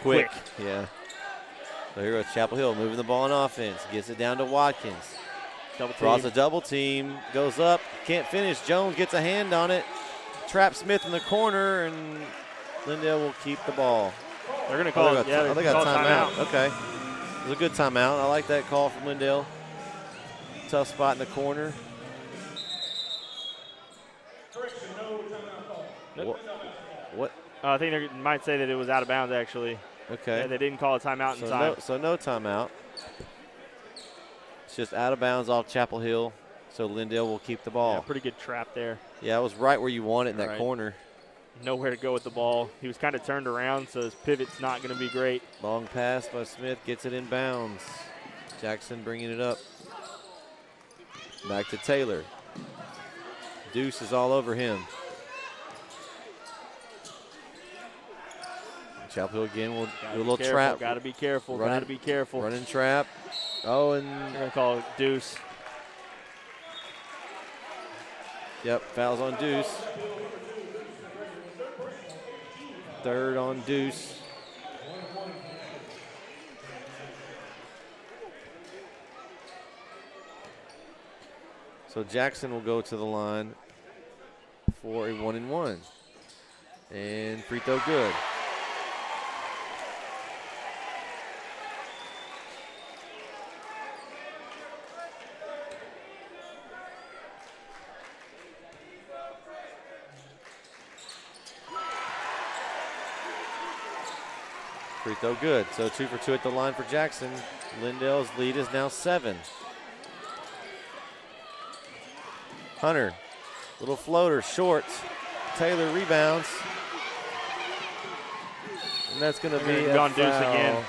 quick. Yeah. So here goes Chapel Hill moving the ball on offense. Gets it down to Watkins. Draws a double team. Goes up. Can't finish. Jones gets a hand on it. Traps Smith in the corner, and Lindale will keep the ball. They're going to call it. Yeah, they got timeout. Okay. It was a good timeout. I like that call from Lindale. Tough spot in the corner. What? I think they might say that it was out of bounds, actually. Okay. Yeah, they didn't call a timeout in time. So no timeout. It's just out of bounds off Chapel Hill, so Lindale will keep the ball. Yeah, pretty good trap there. Yeah, it was right where you want it in that corner. Nowhere to go with the ball. He was kind of turned around, so his pivot's not going to be great. Long pass by Smith, gets it in bounds. Jackson bringing it up. Back to Taylor. Deuce is all over him. Chapel Hill again will do a little trap. Got to be careful. Got to be careful. Running trap. Oh, and they're going to call it Deuce. Yep, fouls on Deuce. Third on Deuce. So Jackson will go to the line for a 1-and-1. And free throw good. Free throw good. So 2 for 2 at the line for Jackson. Lindale's lead is now 7. Hunter, little floater, short. Taylor rebounds. And that's going to be a foul. Deuce again.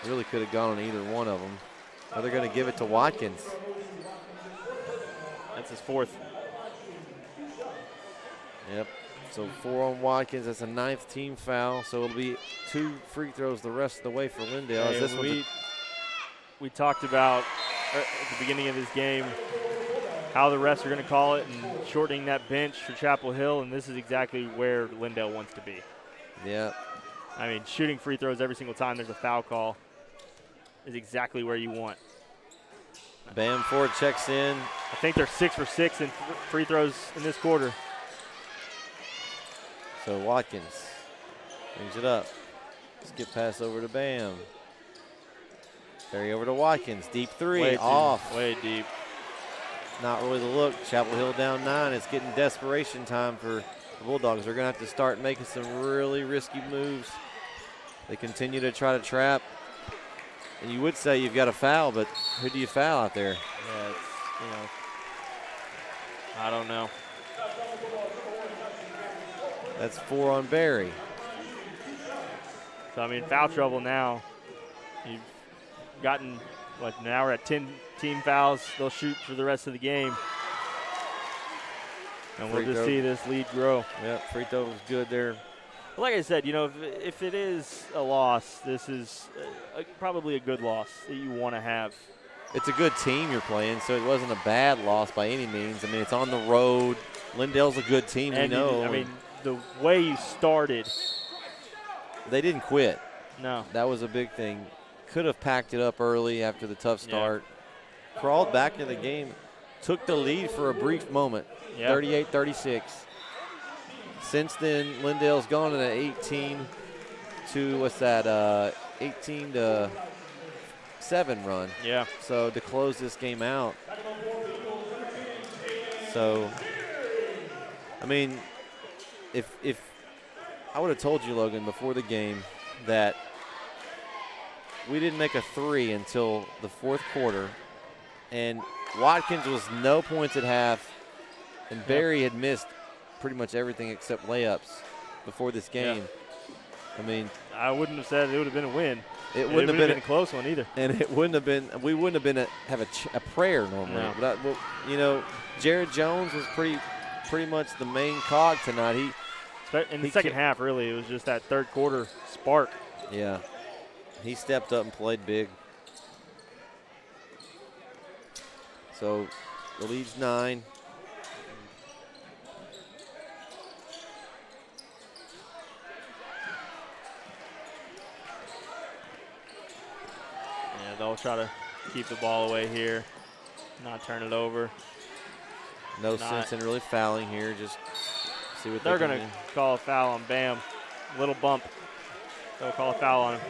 Really could have gone on either one of them. Are they going to give it to Watkins? That's his 4th. Yep. So 4 on Watkins. That's a 9th team foul. So it'll be 2 free throws the rest of the way for Lindale. Hey, we talked about at the beginning of this game how the refs are going to call it and shortening that bench for Chapel Hill, and this is exactly where Lindale wants to be. Yeah. I mean, shooting free throws every single time there's a foul call is exactly where you want. Bam Ford checks in. I think they're 6 for 6 in free throws in this quarter. So Watkins brings it up. Skip pass over to Bam. Carry over to Watkins. Deep three. Off. Way deep. Not really the look. Chapel Hill down 9. It's getting desperation time for the Bulldogs. They're going to have to start making some really risky moves. They continue to try to trap. And you would say you've got a foul, but who do you foul out there? Yeah, it's, I don't know. That's 4 on Barry. So, I mean, foul trouble now. You've gotten, now we're at 10 team fouls. They'll shoot for the rest of the game. And we'll just see this lead grow. Yep, free throw was good there. Like I said, if it is a loss, this is probably a good loss that you want to have. It's a good team you're playing, so it wasn't a bad loss by any means. I mean, it's on the road. Lindale's a good team, we know. I mean, the way you started. They didn't quit. No. That was a big thing. Could have packed it up early after the tough start. crawled back into the game, took the lead for a brief moment, 38-36. Since then, Lindale's gone in an 18 to 18-7 run. Yeah. So to close this game out. So, I mean, if I would have told you, Logan, before the game that we didn't make a three until the fourth quarter, and Watkins was no points at half, and Barry had missed pretty much everything except layups before this game. I mean, I wouldn't have said it would have been a win. It wouldn't have been a close one either. And it wouldn't have been. We wouldn't have been have a prayer normally. No. But you know, Jared Jones was pretty much the main cog tonight. In the second half, really, it was just that third quarter spark. Yeah, he stepped up and played big. So the lead's 9. Yeah, they'll try to keep the ball away here, not turn it over. No sense in really fouling here. Just see what they're going to call a foul on Bam. Little bump. They'll call a foul on him.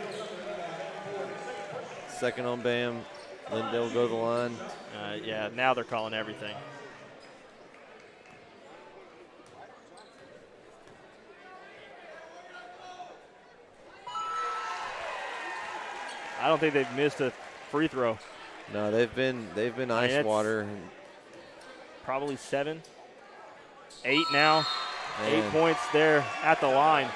Second on Bam. Lindale will go to the line. Yeah, now they're calling everything. I don't think they've missed a free throw. No, they've been ice water. Probably 7, 8 now. Man. 8 points there at the line.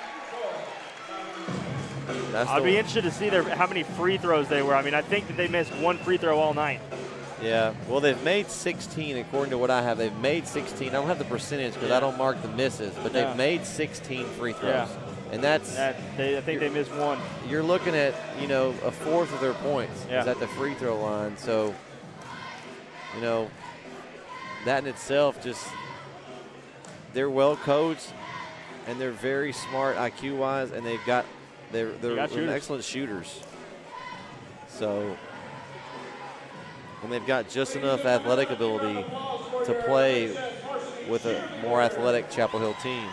I'd be interested to see how many free throws they were. I mean, I think that they missed 1 free throw all night. Yeah, well, they've made 16, according to what I have. They've made 16. I don't have the percentage because I don't mark the misses, but they've made 16 free throws. Yeah. And that's I think they missed 1. You're looking at, a fourth of their points is at the free throw line. So, that in itself just, they're well coached and they're very smart IQ-wise, and they're excellent shooters. So, and they've got just enough athletic ability to play with a more athletic Chapel Hill team.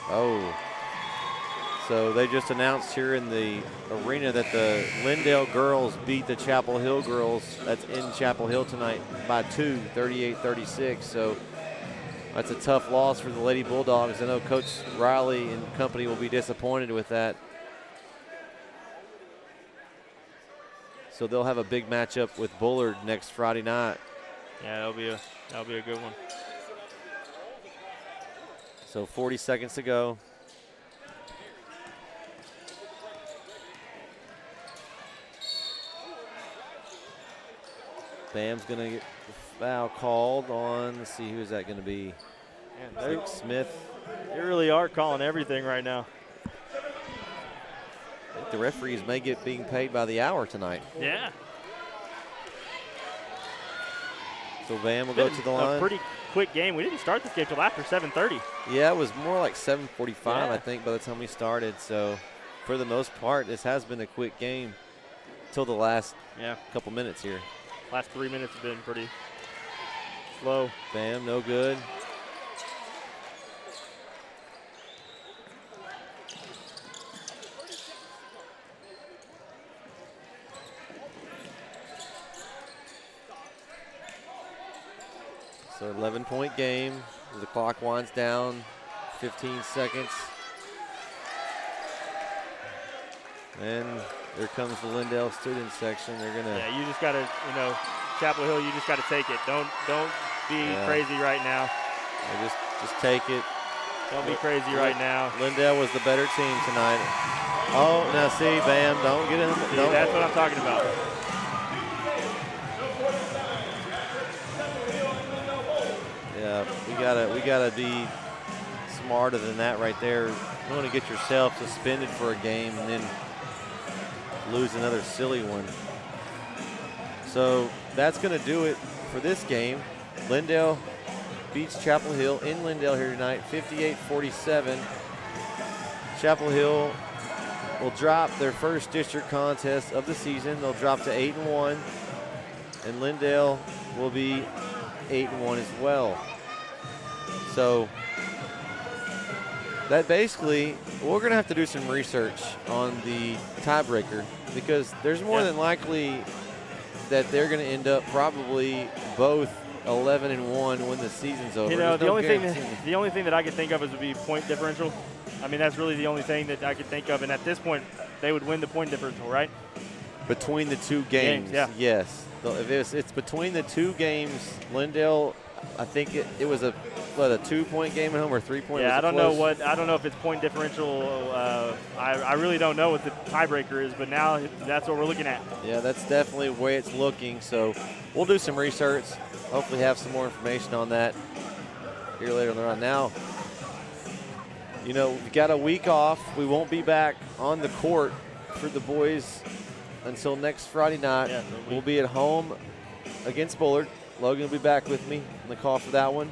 Oh, so they just announced here in the arena that the Lindale girls beat the Chapel Hill girls. That's in Chapel Hill tonight by 2, 38-36. So that's a tough loss for the Lady Bulldogs. I know Coach Riley and company will be disappointed with that. So they'll have a big matchup with Bullard next Friday night. Yeah, that'll be a good one. So 40 seconds to go. Bam's going to get the foul called on. Let's see, who is that going to be? Man, Smith. They really are calling everything right now. I think the referees may get being paid by the hour tonight. Yeah. So Bam will go to the line. A pretty quick game. We didn't start this game till after 7:30. Yeah, it was more like 7:45, I think, by the time we started. So for the most part, this has been a quick game till the last couple minutes here. Last 3 minutes have been pretty slow. Bam, no good. So 11-point game. The clock winds down, 15 seconds. And there comes the Lindale student section. They're gonna. Yeah, you just gotta, Chapel Hill. You just gotta take it. Don't be crazy right now. Just take it. Don't be crazy right now. Lindale was the better team tonight. Oh, now see, Bam, don't get in. That's what I'm talking about. Yeah, we gotta be smarter than that right there. You don't want to get yourself suspended for a game and then lose another silly one. So that's going to do it for this game. Lindale beats Chapel Hill in Lindale here tonight, 58-47. Chapel Hill will drop their first district contest of the season. They'll drop to 8-1, and Lindale will be 8-1 as well. So that basically, we're going to have to do some research on the tiebreaker, because there's more than likely that they're going to end up probably both 11-1 when the season's over. You know, the only thing that I could think of is would be point differential. I mean, that's really the only thing that I could think of, and at this point, they would win the point differential, right? Between the two games, yes. So if it's between the two games, Lindale, I think it was a 2-point game at home or 3-point. Yeah, I don't know if it's point differential. I really don't know what the tiebreaker is, but now that's what we're looking at. Yeah, that's definitely the way it's looking. So we'll do some research. Hopefully have some more information on that here later on. Now, you know, we've got a week off. We won't be back on the court for the boys until next Friday night. Yeah, we'll be at home against Bullard. Logan will be back with me on the call for that one.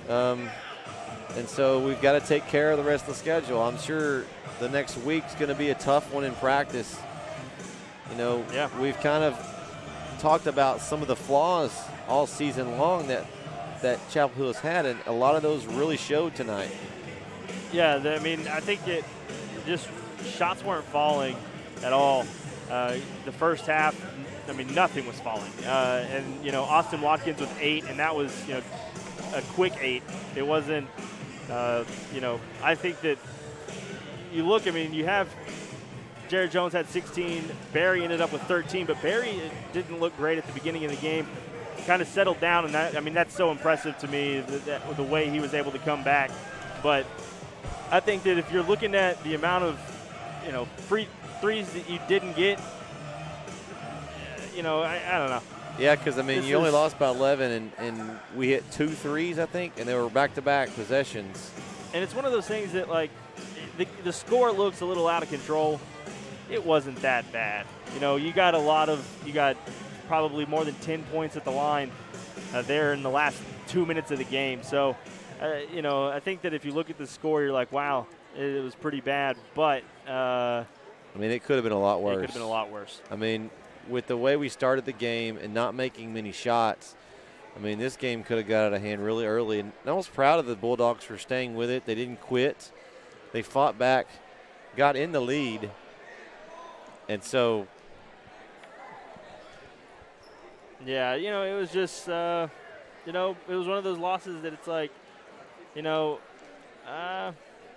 And so we've got to take care of the rest of the schedule. I'm sure the next week's going to be a tough one in practice. You know, we've kind of talked about some of the flaws all season long that Chapel Hill has had, and a lot of those really showed tonight. Yeah, I mean, I think it just shots weren't falling at all. The first half, I mean, nothing was falling. And, you know, Austin Watkins with 8, and that was, you know, a quick 8. It wasn't, you know, I think that you look, I mean, you have Jared Jones had 16. Barry ended up with 13, but Barry didn't look great at the beginning of the game. Kind of settled down, and that, I mean, that's so impressive to me, that the way he was able to come back. But I think that if you're looking at the amount of, you know, free threes that you didn't get, you know, I don't know. Yeah, because, I mean, you only lost by 11, and we hit 2 threes, I think, and they were back-to-back possessions. And it's one of those things that, like, the score looks a little out of control. It wasn't that bad. You know, you got probably more than 10 points at the line there in the last 2 minutes of the game. So, you know, I think that if you look at the score, you're like, wow, it was pretty bad. But I mean, it could have been a lot worse. It could have been a lot worse. I mean, with the way we started the game and not making many shots, I mean, this game could have got out of hand really early. And I was proud of the Bulldogs for staying with it. They didn't quit. They fought back, got in the lead. And so, yeah, you know, it was just, you know, it was one of those losses that it's like, you know,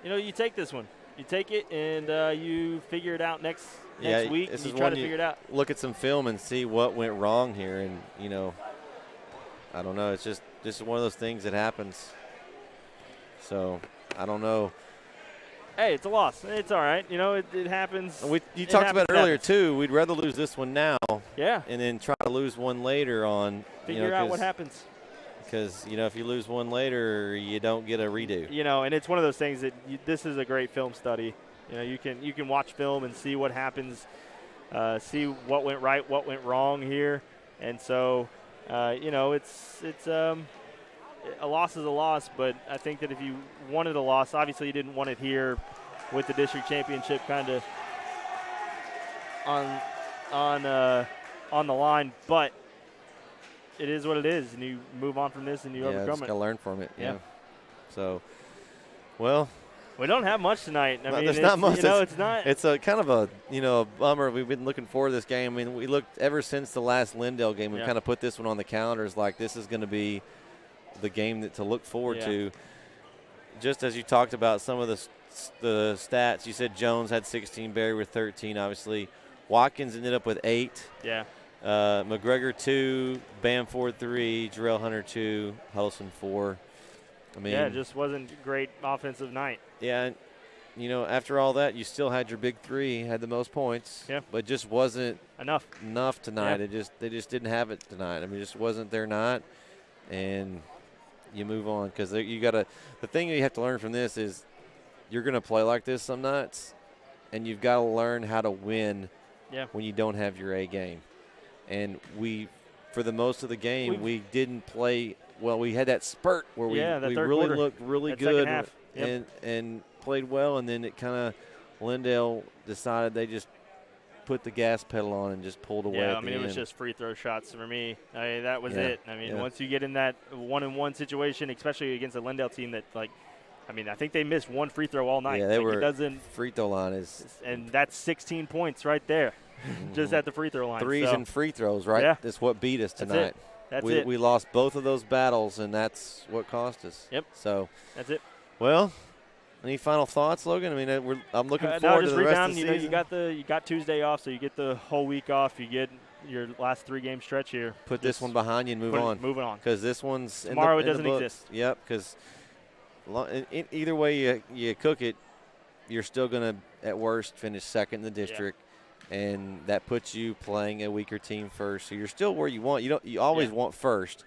you take this one. You take it and you figure it out next week. This and is try to figure it out. Look at some film and see what went wrong here. And, you know, I don't know. It's just one of those things that happens. So, I don't know. Hey, it's a loss. It's all right. You know, it happens. You talked about it earlier, too. We'd rather lose this one now. Yeah. And then try to lose one later on. Figure out what happens. Because, you know, if you lose one later, you don't get a redo. You know, and it's one of those things that this is a great film study. You know, you can watch film and see what happens, see what went right, what went wrong here. And so, you know, it's a loss is a loss, but I think that if you wanted a loss, obviously you didn't want it here with the district championship kind of on the line, but it is what it is, and you move on from this and you overcome it. Yeah, just got to learn from it. Yeah. So, well. We don't have much tonight. I mean, there's not much. You know, it's not. It's a kind of a, you know, a bummer. We've been looking forward to this game. I mean, we looked ever since the last Lindale game. We've kind of put this one on the calendars like this is going to be the game to look forward to. Just as you talked about some of the stats, you said Jones had 16, Barry with 13, obviously. Watkins ended up with 8. Yeah. McGregor 2, Bamford 3, Jarrell Hunter 2, Huddleston 4. I mean, yeah, it just wasn't a great offensive night. Yeah, and, you know, after all that, you still had your big 3, had the most points. Yeah. But just wasn't enough tonight. Yeah. They just didn't have it tonight. I mean, it just wasn't their night, and you move on because you got to. The thing you have to learn from this is you're going to play like this some nights, and you've got to learn how to win when you don't have your A game. And we for the most of the game, we didn't play well. We had that spurt where we really looked really good and played well, and then it kind of Lindale decided they just put the gas pedal on and just pulled away. Yeah, I mean, it was just free throw shots for me. I mean, that was it. I mean, once you get in that 1-on-1 situation, especially against a Lindale team that, like, I mean, I think they missed one free throw all night. Yeah, they were free throw line is. And that's 16 points right there, just at the free throw line. Threes and free throws, right? Yeah. That's what beat us tonight. That's it. We lost both of those battles, and that's what cost us. Yep. So. That's it. Well, any final thoughts, Logan? I mean, I'm looking forward to the rest of the season. You got Tuesday off, so you get the whole week off. You get your last 3-game stretch here. Put this one behind you and move on. Moving on. Because this one's tomorrow. It doesn't exist. Yep. Because either way you cook it, you're still going to at worst finish second in the district, and that puts you playing a weaker team first. So you're still where you want. You always want first,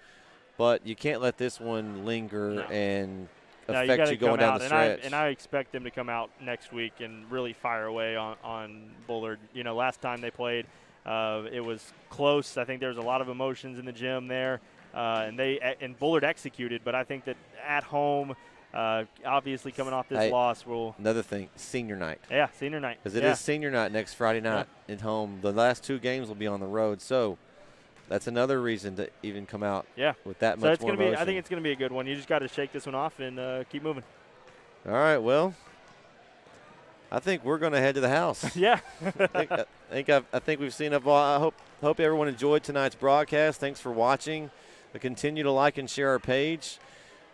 but you can't let this one linger and affect you going down the stretch. And I expect them to come out next week and really fire away on Bullard. You know, last time they played, it was close. I think there was a lot of emotions in the gym there, and Bullard executed. But I think that at home, obviously coming off this loss, will. Another thing, senior night. Yeah, senior night. Because it is senior night next Friday night at home. The last 2 games will be on the road, so. That's another reason to even come out with that much more emotion. I think it's going to be a good one. You just got to shake this one off and keep moving. All right, well, I think we're going to head to the house. Yeah. I think we've seen enough. I hope everyone enjoyed tonight's broadcast. Thanks for watching. Continue to like and share our page.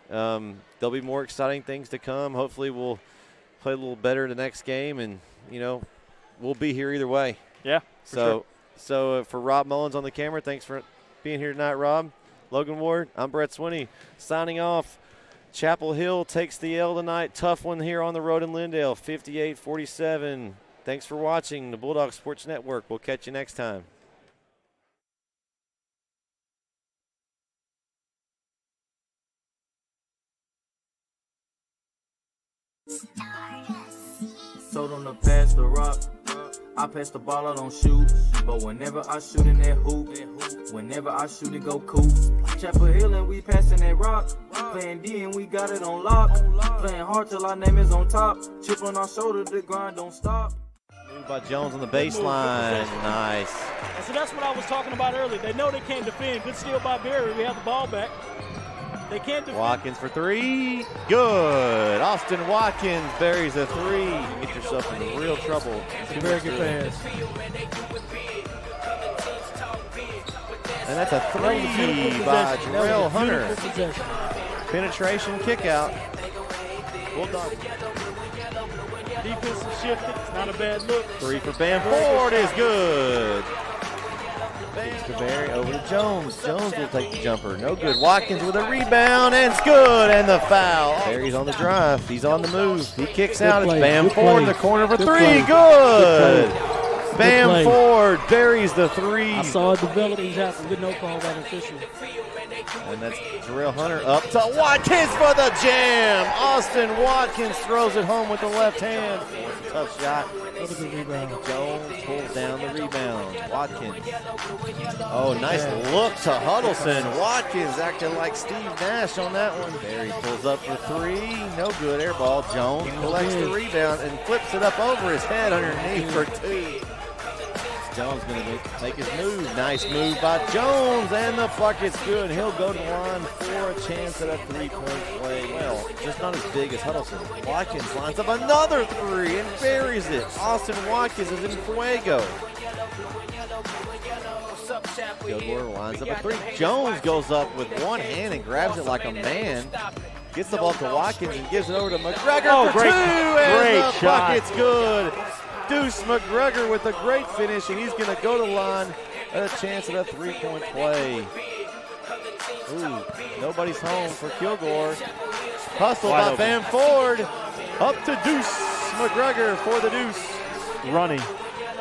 There'll be more exciting things to come. Hopefully we'll play a little better in the next game, and, we'll be here either way. Yeah, So for Rob Mullins on the camera, thanks for being here tonight, Rob. Logan Ward, I'm Brett Swinney, signing off. Chapel Hill takes the L tonight. Tough one here on the road in Lindale, 58-47. Thanks for watching the Bulldog Sports Network. We'll catch you next time. Told them to pass the rock. I pass the ball, I don't shoot. But whenever I shoot in that hoop, whenever I shoot it go cool. Chapel Hill and we passing that rock. Playing D and we got it on lock. Playing hard till our name is on top. Chip on our shoulder, the grind don't stop. Moved by Jones on the baseline. Nice. And so that's what I was talking about earlier. They know they can't defend. Good steal by Berry. We have the ball back. They can't defend. Watkins for 3. Good. Austin Watkins buries a 3. You get yourself in real trouble. It's a very good pass. And that's a 3 by Jarrell Hunter. Penetration kick out. Well done. Defensive shifted. It's not a bad look. 3 for Bamford is good. To Barry over to Jones. Jones will take the jumper. No good. Watkins with a rebound, and it's good. And the foul. Barry's on the drive. He's on the move. He kicks out. It's Bamford in the corner for 3. Good. Bamford buries the 3. I saw it developing happen. Good no call by the official. And that's Jarrell Hunter up to Watkins for the jam. Austin Watkins throws it home with the left hand. Tough shot. Jones pulls down the rebound. Watkins. Oh, nice look to Huddleston. Watkins acting like Steve Nash on that one. Barry pulls up for 3. No good. Air ball. Jones collects the rebound and flips it up over his head underneath for 2. Jones going to make his move. Nice move by Jones, and the bucket's good. He'll go to the line for a chance at a 3-point play. Well, just not as big as Huddleston. Watkins lines up another 3 and buries it. Austin Watkins is in fuego. Gilmore lines up a 3. Jones goes up with one hand and grabs it like a man. Gets the ball to Watkins and gives it over to McGregor for 2, and the bucket's good. Deuce McGregor with a great finish, and he's going to go to the line at a chance at a 3-point play. Ooh, nobody's home for Kilgore. Hustle by Bamford. Up to Deuce McGregor for the deuce. Running.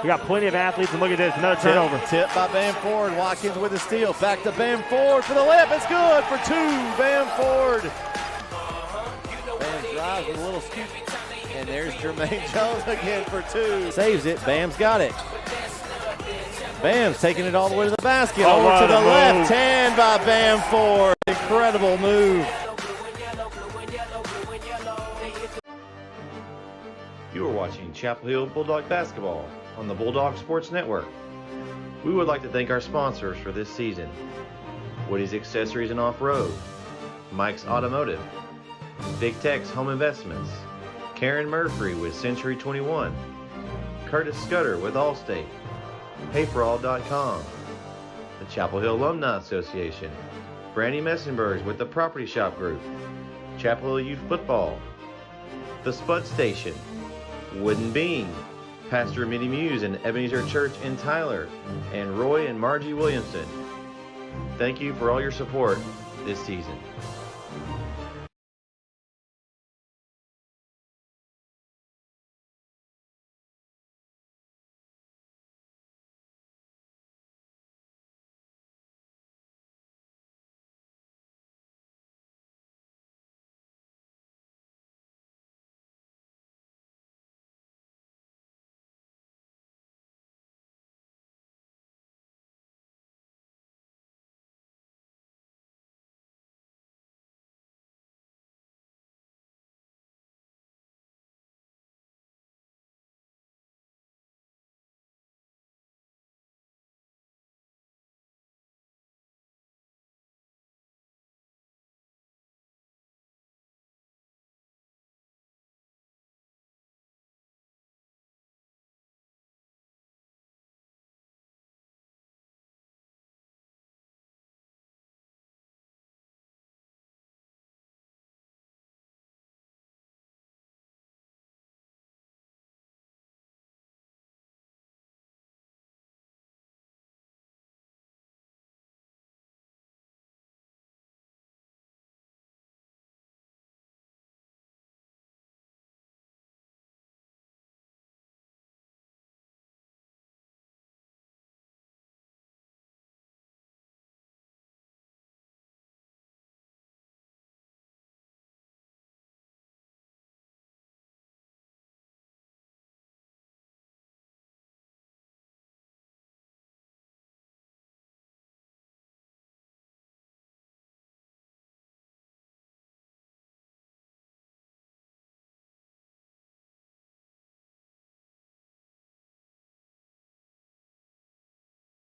We got plenty of athletes, and look at this, another turnover. Tip by Bamford. Watkins with the steal. Back to Bamford for the layup. It's good for 2. Bamford. Bam drives with a little scoop. And there's Jermaine Jones again for 2. Saves it. Bam's got it. Bam's taking it all the way to the basket. Oh, Over what to the a left move. hand by Bam Ford. Incredible move. You are watching Chapel Hill Bulldog Basketball on the Bulldog Sports Network. We would like to thank our sponsors for this season: Woody's Accessories and Off-Road, Mike's Automotive, Big Tex Home Investments, Karen Murphy with Century 21, Curtis Scudder with Allstate, PayForAll.com, the Chapel Hill Alumni Association, Brandy Messenbergs with the Property Shop Group, Chapel Hill Youth Football, the Spud Station, Wooden Bean, Pastor Minnie Muse and Ebenezer Church in Tyler, and Roy and Margie Williamson. Thank you for all your support this season.